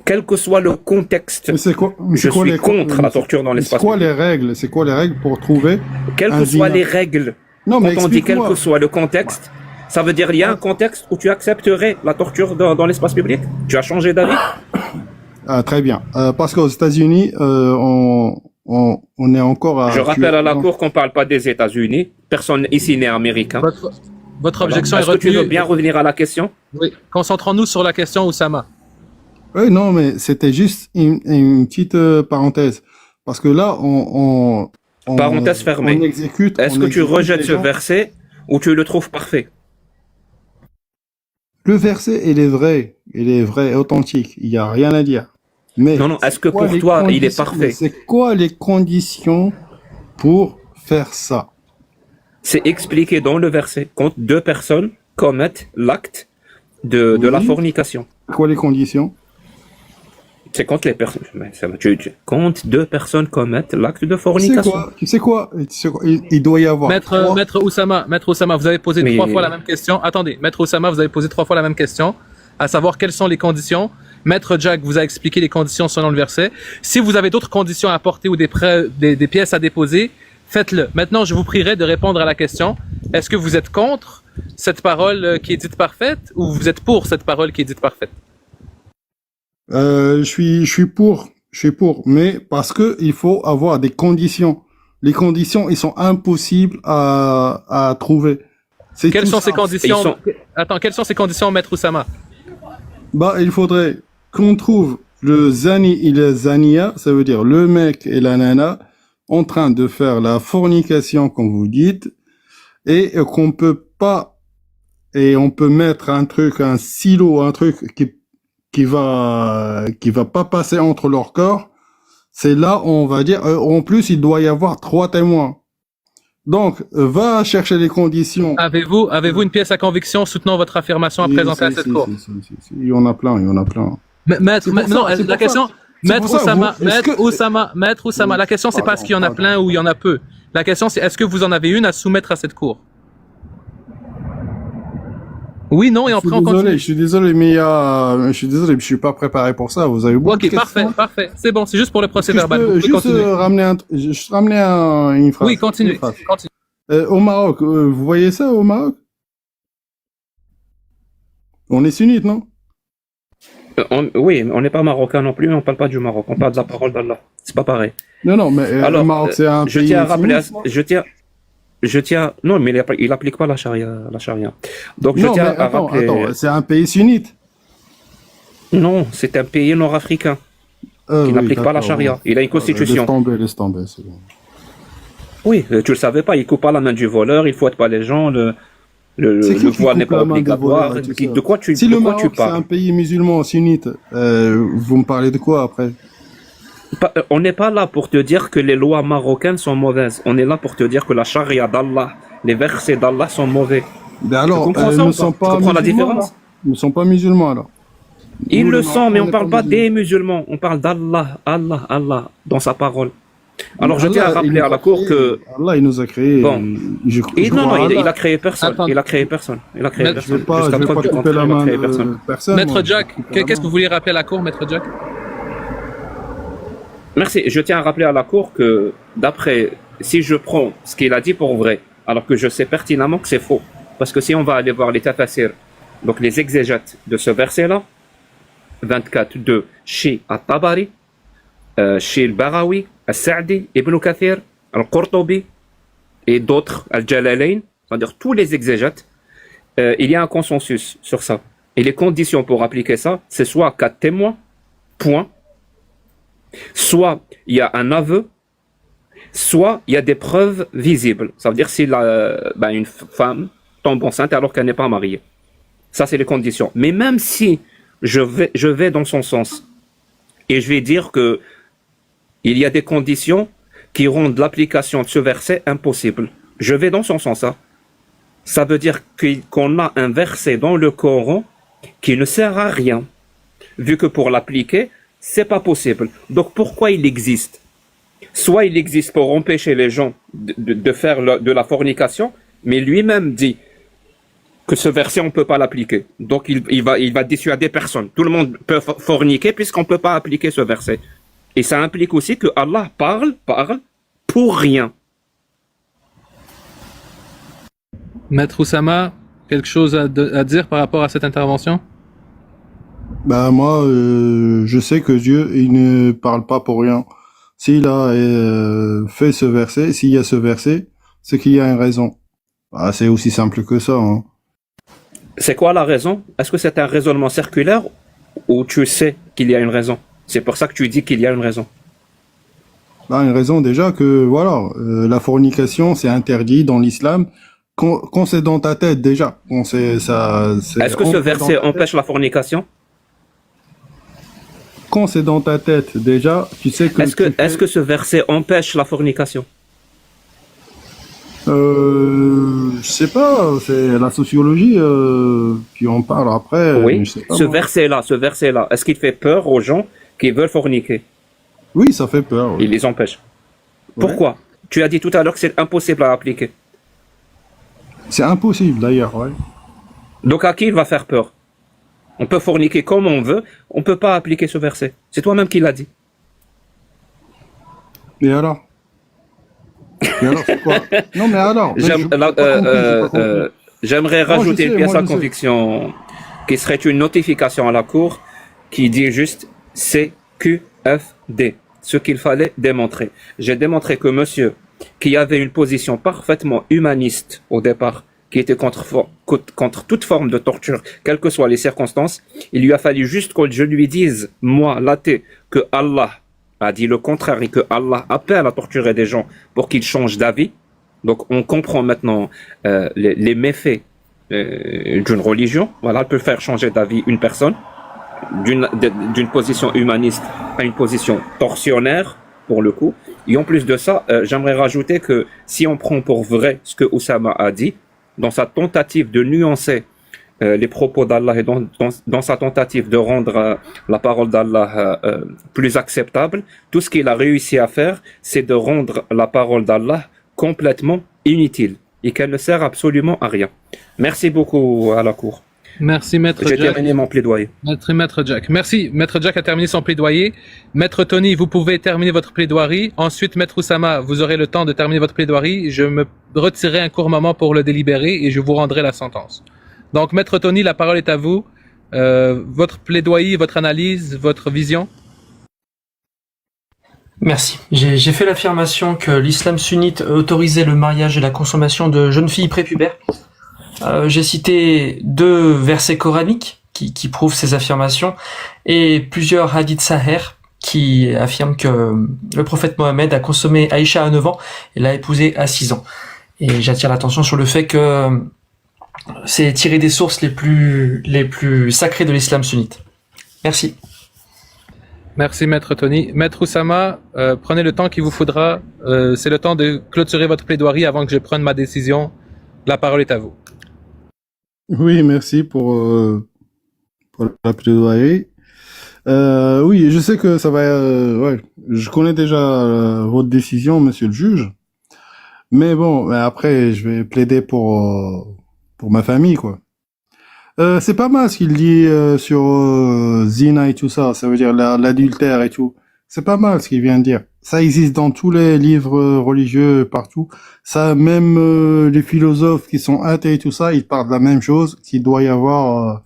quel que soit le contexte, Mais c'est quoi, je quoi suis les- contre la torture dans mais l'espace C'est quoi public. les règles? C'est quoi les règles pour trouver Quelles un que soient zina? les règles, Non, mais quand on dit quel explique-moi. que soit le contexte, ça veut dire il y a un contexte où tu accepterais la torture dans l'espace public? Tu as changé d'avis? Ah, très bien. Parce qu'aux États-Unis, on est encore à... Je rappelle à la Cour qu'on ne parle pas des États-Unis. Personne ici n'est américain. Votre objection Est-ce est que tu veux retenue. bien revenir à la question? Oui. Concentrons-nous sur la question, Oussama. Oui, non, mais c'était juste une petite parenthèse. Parce que là, on Parenthèse fermée. On exécute... Est-ce on que tu exécute rejettes les ce gens. verset ou tu le trouves parfait? Le verset, il est vrai, authentique. Il n'y a rien à dire. Mais Non, non, est-ce que quoi pour les toi, il est conditions- parfait? C'est quoi les conditions pour faire ça? C'est expliqué dans le verset quand deux personnes commettent l'acte de la Oui. fornication. Quoi les conditions? C'est quand les personnes... Quand deux personnes commettent l'acte de Tu sais fornication. quoi? Tu sais quoi? Il doit y avoir... trois- Maître Oussama, vous avez posé Mais- 3 fois la même question. Attendez, Maître Oussama, vous avez posé 3 fois la même question, à savoir quelles sont les conditions. Maître Jack vous a expliqué les conditions selon le verset. Si vous avez d'autres conditions à apporter ou des pièces à déposer, faites-le. Maintenant, je vous prierai de répondre à la question. Est-ce que vous êtes contre cette parole qui est dite parfaite ou vous êtes pour cette parole qui est dite parfaite? Je suis pour, mais parce que il faut avoir des conditions. Les conditions, ils sont impossibles à trouver. C'est Quelles tout sont ça. ces conditions? Ils sont- Attends, quelles sont ces conditions, Maître Oussama? Bah, il faudrait qu'on trouve le zani et la zania, ça veut dire le mec et la nana, en train de faire la fornication, comme vous dites, et qu'on peut pas, et on peut mettre un truc, un silo, un truc qui va pas passer entre leur corps. C'est là, on va dire, en plus, il doit y avoir 3 témoins. Donc, va chercher les conditions. Avez-vous une pièce à conviction soutenant votre affirmation à présenter à cette cour? Si. Il y en a plein. Maître, C'est pour non, ça, c'est la pour question, ça. C'est Maître pour ça, Oussama, vous- est-ce Maître Oussama, la question c'est pas est-ce qu'il y en a plein ou il y en a peu. La question c'est est-ce que vous en avez une à soumettre à cette cour? Oui, non, et après on continue. Je suis désolé, mais je suis désolé, mais je suis pas préparé pour ça. Vous avez beaucoup de Ok, questions. parfait. C'est bon, c'est juste pour le procès Est-ce que verbal. je Vous peux pouvez juste continuer. ramener une phrase. Oui, continue. Une phrase. Au Maroc, vous voyez ça au Maroc? On est sunnite, non? Oui, on n'est pas marocain non plus, on parle pas du Maroc, on parle de la parole d'Allah. C'est pas pareil. Non, mais le Alors, Maroc, c'est un je pays tiens à rappeler, islamique, non je tiens, non, mais il applique pas la charia, la charia. Donc, je Non, tiens mais à rappeler, attends, c'est un pays sunnite. non, c'est un pays nord-africain qui Oui, n'applique pas la d'accord, charia. bon. Il a une constitution. Laisse tomber, c'est bon. Oui, tu le savais pas, il coupe pas la main du voleur, il fouette pas les gens, C'est qui le voile coupe n'est pas la main des obligatoire. voleurs et tout ça De quoi tu, Si de le quoi tu Maroc, c'est un parles? pays musulman sunnite, vous me parlez de quoi après? On n'est pas là pour te dire que les lois marocaines sont mauvaises. On est là pour te dire que la charia d'Allah, les versets d'Allah sont mauvais. Ben alors, comprends ils ça ou ne pas? sont Tu pas comprends la musulmans, différence? alors. Ils ne sont pas musulmans, alors. Ils Nous, le les sont, mais Marocains, on n'est parle pas pas des musulmans. musulmans. On parle d'Allah, Allah, dans sa parole. Alors, je Allah, tiens à il rappeler nous à la a cour créé. que, Allah, il nous a créé. bon. Je non, crois à il Allah. a créé personne. Attends. Il a créé personne. Il a créé Maître, Je ne personne. vais pas, Jusqu'à je vais preuve pas du couper contraire, la il a main créé de personne. personne. Maître moi, je vais Jack, pas couper la qu'est-ce que main. vous vouliez rappeler à la cour, Maître Jack? Merci. Je tiens à rappeler à la cour que, d'après, si je prends ce qu'il a dit pour vrai, alors que je sais pertinemment que c'est faux, parce que si on va aller voir les tafasirs, donc les exégètes de ce verset-là, 24 de chez At-Tabari, chez Al-Barawi, Al-Sa'di, Ibn Kathir, Al-Qurtubi et d'autres, Al-Jalalayn, c'est-à-dire tous les exégètes, il y a un consensus sur ça. Et les conditions pour appliquer ça, c'est soit 4 témoins, point, soit il y a un aveu, soit il y a des preuves visibles. Ça veut dire si une femme tombe enceinte alors qu'elle n'est pas mariée. Ça, c'est les conditions. Mais même si je vais dans son sens et je vais dire que il y a des conditions qui rendent l'application de ce verset impossible, je vais dans son sens. Hein. Ça veut dire qu'on a un verset dans le Coran qui ne sert à rien, vu que pour l'appliquer, c'est pas possible. Donc pourquoi il existe? Soit il existe pour empêcher les gens de faire de la fornication, mais lui-même dit que ce verset, on ne peut pas l'appliquer. Donc il va dissuader personne. Tout le monde peut forniquer puisqu'on ne peut pas appliquer ce verset. Et ça implique aussi que Allah parle pour rien. Maître Oussama, quelque chose à dire par rapport à cette intervention? Bah moi, je sais que Dieu, il ne parle pas pour rien. S'il a fait ce verset, s'il y a ce verset, c'est qu'il y a une raison. Bah, c'est aussi simple que ça. Hein. C'est quoi la raison? Est-ce que c'est un raisonnement circulaire ou tu sais qu'il y a une raison? C'est pour ça que tu dis qu'il y a une raison. Bah, une raison déjà que voilà, la fornication c'est interdit dans l'islam. Quand c'est dans ta tête déjà, quand c'est ça. Est-ce que ce verset empêche la fornication? Quand c'est dans ta tête déjà, tu sais que. Est-ce que ce verset empêche la fornication? Je sais pas, c'est la sociologie qui en parle après. Oui, je sais pas, ce moi. verset-là, est-ce qu'il fait peur aux gens qui veulent forniquer? Oui, ça fait peur. Oui. Il les empêche. Ouais. Pourquoi? Tu as dit tout à l'heure que c'est impossible à appliquer. C'est impossible d'ailleurs, ouais. Donc à qui il va faire peur? On peut forniquer comme on veut, on ne peut pas appliquer ce verset. C'est toi-même qui l'as dit. Et alors? Et alors, c'est quoi? Non, mais alors? J'aimerais rajouter une pièce à conviction qui serait une notification à la cour qui dit juste CQFD, ce qu'il fallait démontrer. J'ai démontré que monsieur, qui avait une position parfaitement humaniste au départ, qui était contre toute forme de torture, quelles que soient les circonstances, il lui a fallu juste que je lui dise, moi, l'athée, que Allah a dit le contraire et que Allah appelle à torturer des gens pour qu'ils changent d'avis. Donc on comprend maintenant les méfaits d'une religion. Voilà, elle peut faire changer d'avis une personne d'une position humaniste à une position tortionnaire, pour le coup. Et en plus de ça, j'aimerais rajouter que si on prend pour vrai ce que Oussama a dit, dans sa tentative de nuancer les propos d'Allah et dans sa tentative de rendre la parole d'Allah plus acceptable, tout ce qu'il a réussi à faire, c'est de rendre la parole d'Allah complètement inutile et qu'elle ne sert absolument à rien. Merci beaucoup à la cour. Merci, Maître J'ai Jack. terminé mon plaidoyer. Maître Jack. Merci. Maître Jack a terminé son plaidoyer. Maître Tony, vous pouvez terminer votre plaidoirie. Ensuite, Maître Oussama, vous aurez le temps de terminer votre plaidoirie. Je me retirerai un court moment pour le délibérer et je vous rendrai la sentence. Donc, Maître Tony, la parole est à vous. Votre plaidoyer, votre analyse, votre vision. Merci. J'ai fait l'affirmation que l'islam sunnite autorisait le mariage et la consommation de jeunes filles prépubères. J'ai cité 2 versets coraniques qui prouvent ces affirmations et plusieurs hadiths sahih qui affirment que le prophète Mohammed a consommé Aïcha à 9 ans et l'a épousée à 6 ans. Et j'attire l'attention sur le fait que c'est tiré des sources les plus sacrées de l'islam sunnite. Merci. Merci, Maître Tony. Maître Oussama, prenez le temps qu'il vous faudra. C'est le temps de clôturer votre plaidoirie avant que je prenne ma décision. La parole est à vous. Oui, merci pour la plaidoirie. Oui, je sais que ça va... ouais, je connais déjà votre décision, monsieur le juge. Mais bon, après, je vais plaider pour ma famille, quoi. C'est pas mal ce qu'il dit sur zina et tout ça. Ça veut dire l'adultère et tout. C'est pas mal ce qu'il vient de dire. Ça existe dans tous les livres religieux, partout. Ça, même les philosophes qui sont athées et tout ça, ils parlent de la même chose, qu'il doit y avoir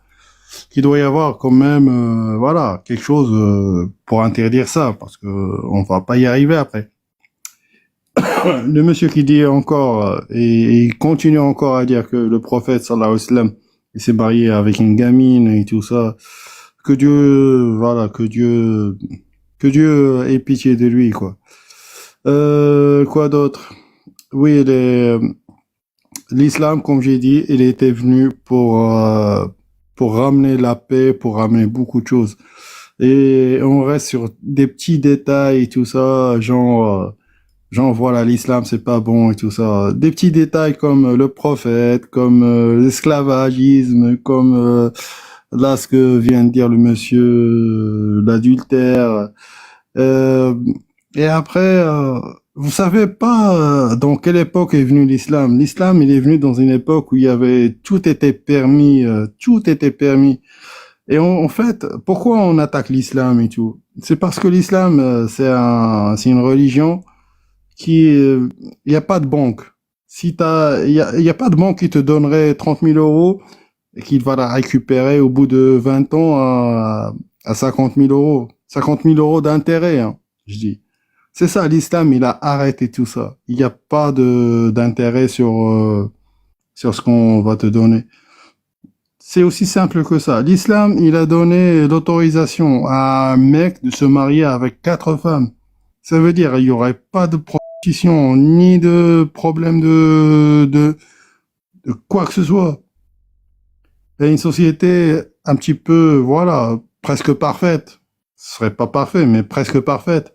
quand même, voilà, quelque chose pour interdire ça, parce que on va pas y arriver après. Le monsieur qui dit encore, et il continue encore à dire que le prophète sallallahu alayhi wa sallam, il s'est marié avec une gamine et tout ça, que Dieu, voilà, que Dieu ait pitié de lui, quoi. Quoi d'autre? Oui, l'islam, comme j'ai dit, il était venu pour ramener la paix, pour ramener beaucoup de choses. Et on reste sur des petits détails et tout ça, genre voilà, l'islam c'est pas bon et tout ça. Des petits détails comme le prophète, comme l'esclavagisme, comme là ce que vient de dire le monsieur, l'adultère. Et après, vous savez pas dans quelle époque est venu l'islam. L'islam, il est venu dans une époque où il y avait tout était permis, tout était permis. Et en fait, pourquoi on attaque l'islam et tout? C'est parce que l'islam, c'est une religion qui, il y a pas de banque. Si il y a pas de banque qui te donnerait 30 000 euros et qui va la récupérer au bout de 20 ans à 50 000 euros. 50 000 euros d'intérêt, hein, je dis. C'est ça, l'islam, il a arrêté tout ça. Il n'y a pas d'intérêt sur ce qu'on va te donner. C'est aussi simple que ça. L'islam, il a donné l'autorisation à un mec de se marier avec 4 femmes. Ça veut dire, il n'y aurait pas de prostitution, ni de problème de quoi que ce soit. Il y a une société un petit peu, voilà, presque parfaite. Ce serait pas parfait, mais presque parfaite.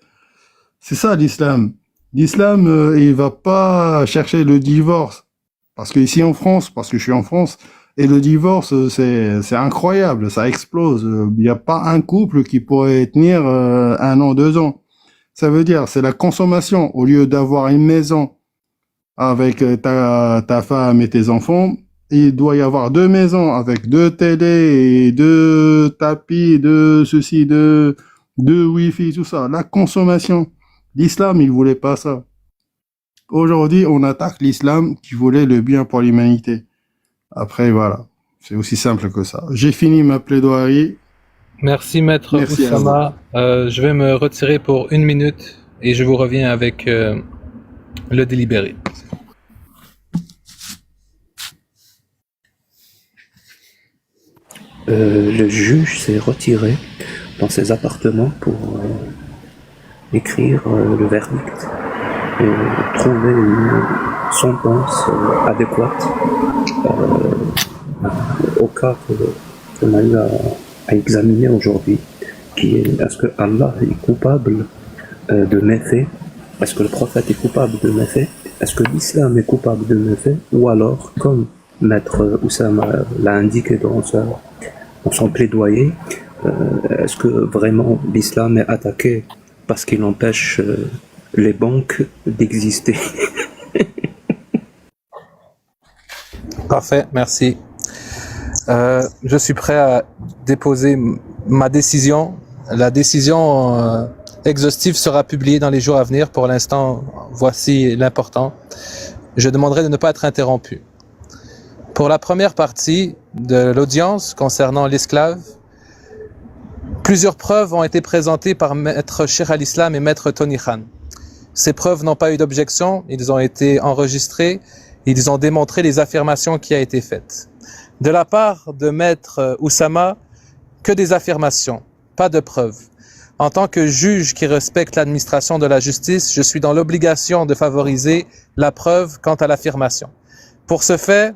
C'est ça l'islam. L'islam, il va pas chercher le divorce. Parce que ici en France, parce que je suis en France, et le divorce, c'est incroyable, ça explose. Il n'y a pas un couple qui pourrait tenir 1 an, 2 ans. Ça veut dire, c'est la consommation. Au lieu d'avoir une maison avec ta femme et tes enfants, il doit y avoir 2 maisons avec 2 télés et 2 tapis, 2 ceci, 2 wifi, tout ça. La consommation. L'islam, il voulait pas ça. Aujourd'hui, on attaque l'islam qui voulait le bien pour l'humanité. Après, voilà. C'est aussi simple que ça. J'ai fini ma plaidoirie. Merci, Maître Oussama. Je vais me retirer pour 1 minute et je vous reviens avec le délibéré. Le juge s'est retiré dans ses appartements pour écrire le verdict et trouver une sentence adéquate au cas qu'on a eu à examiner aujourd'hui, qui est est-ce que Allah est coupable de méfaits, est-ce que le prophète est coupable de méfaits, est-ce que l'islam est coupable de méfaits, ou alors, comme Maître Oussama l'a indiqué dans son plaidoyer, est-ce que vraiment l'islam est attaqué parce qu'il empêche les banques d'exister? Parfait, merci. Je suis prêt à déposer ma décision. La décision exhaustive sera publiée dans les jours à venir. Pour l'instant, voici l'important. Je demanderai de ne pas être interrompu. Pour la première partie de l'audience concernant l'esclave, Plusieurs preuves ont été présentées par Maître Cheikh al-Islam et Maître Tony Khan. Ces preuves n'ont pas eu d'objection, ils ont été enregistrés, ils ont démontré les affirmations qui ont été faites. De la part de Maître Oussama, que des affirmations, pas de preuves. En tant que juge qui respecte l'administration de la justice, je suis dans l'obligation de favoriser la preuve quant à l'affirmation. Pour ce fait,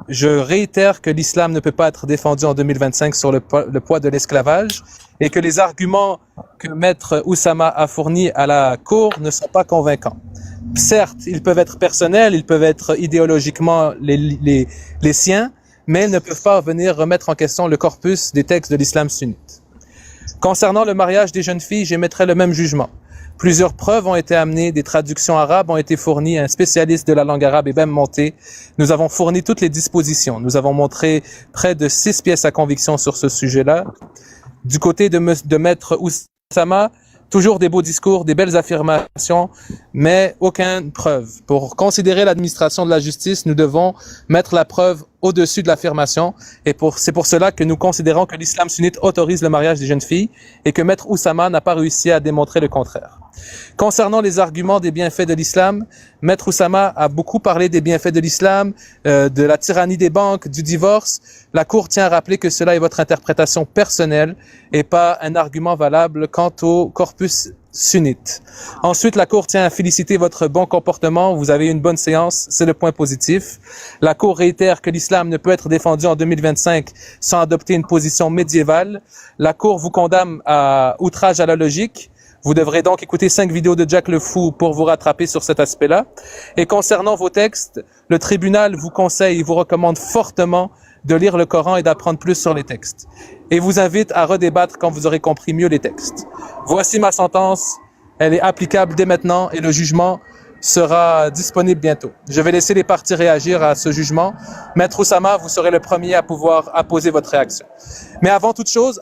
je réitère que l'islam ne peut pas être défendu en 2025 sur le poids de l'esclavage et que les arguments que Maître Oussama a fournis à la Cour ne sont pas convaincants. Certes, ils peuvent être personnels, ils peuvent être idéologiquement les siens, mais ils ne peuvent pas venir remettre en question le corpus des textes de l'islam sunnite. Concernant le mariage des jeunes filles, j'émettrai le même jugement. Plusieurs preuves ont été amenées, des traductions arabes ont été fournies, un spécialiste de la langue arabe est même monté. Nous avons fourni toutes les dispositions. Nous avons montré près de 6 pièces à conviction sur ce sujet-là. Du côté de Maître Oussama, toujours des beaux discours, des belles affirmations, mais aucune preuve. Pour considérer l'administration de la justice, nous devons mettre la preuve au-dessus de l'affirmation, et c'est pour cela que nous considérons que l'islam sunnite autorise le mariage des jeunes filles, et que Maître Oussama n'a pas réussi à démontrer le contraire. Concernant les arguments des bienfaits de l'islam, Maître Oussama a beaucoup parlé des bienfaits de l'islam, de la tyrannie des banques, du divorce. La Cour tient à rappeler que cela est votre interprétation personnelle et pas un argument valable quant au corpus sunnite. Ensuite, la Cour tient à féliciter votre bon comportement. Vous avez eu une bonne séance, c'est le point positif. La Cour réitère que l'islam ne peut être défendu en 2025 sans adopter une position médiévale. La Cour vous condamne à outrage à la logique. Vous devrez donc écouter 5 vidéos de Jack le Fou pour vous rattraper sur cet aspect-là. Et concernant vos textes, le tribunal vous conseille et vous recommande fortement de lire le Coran et d'apprendre plus sur les textes. Et vous invite à redébattre quand vous aurez compris mieux les textes. Voici ma sentence. Elle est applicable dès maintenant et le jugement sera disponible bientôt. Je vais laisser les parties réagir à ce jugement. Maître Oussama, vous serez le premier à pouvoir apposer votre réaction. Mais avant toute chose,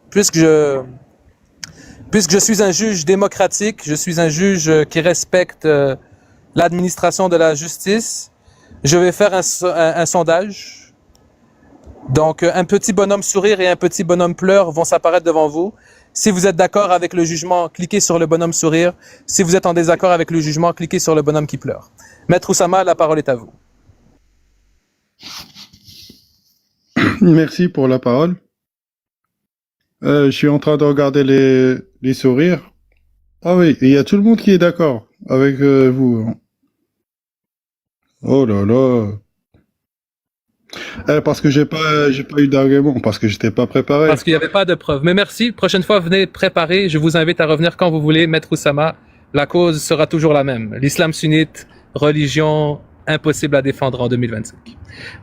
puisque je suis un juge démocratique, je suis un juge qui respecte l'administration de la justice, je vais faire un sondage. Donc, un petit bonhomme sourire et un petit bonhomme pleure vont s'apparaître devant vous. Si vous êtes d'accord avec le jugement, cliquez sur le bonhomme sourire. Si vous êtes en désaccord avec le jugement, cliquez sur le bonhomme qui pleure. Maître Oussama, la parole est à vous. Merci pour la parole. Je suis en train de regarder les sourires. Ah oui, il y a tout le monde qui est d'accord avec vous. Oh là là. Parce que j'ai pas eu d'argument, parce que j'étais pas préparé. Parce qu'il n'y avait pas de preuves. Mais merci. Prochaine fois, venez préparer. Je vous invite à revenir quand vous voulez. Maître Oussama, la cause sera toujours la même. L'islam sunnite, religion impossible à défendre en 2025.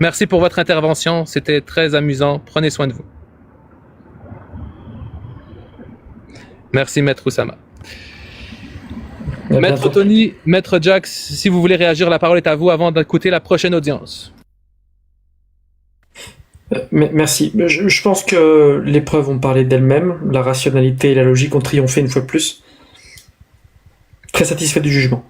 Merci pour votre intervention. C'était très amusant. Prenez soin de vous. Merci, Maître Oussama. Maître Tony, Maître Jack, si vous voulez réagir, la parole est à vous avant d'écouter la prochaine audience. Merci. Je pense que les preuves ont parlé d'elles-mêmes. La rationalité et la logique ont triomphé une fois de plus. Très satisfait du jugement.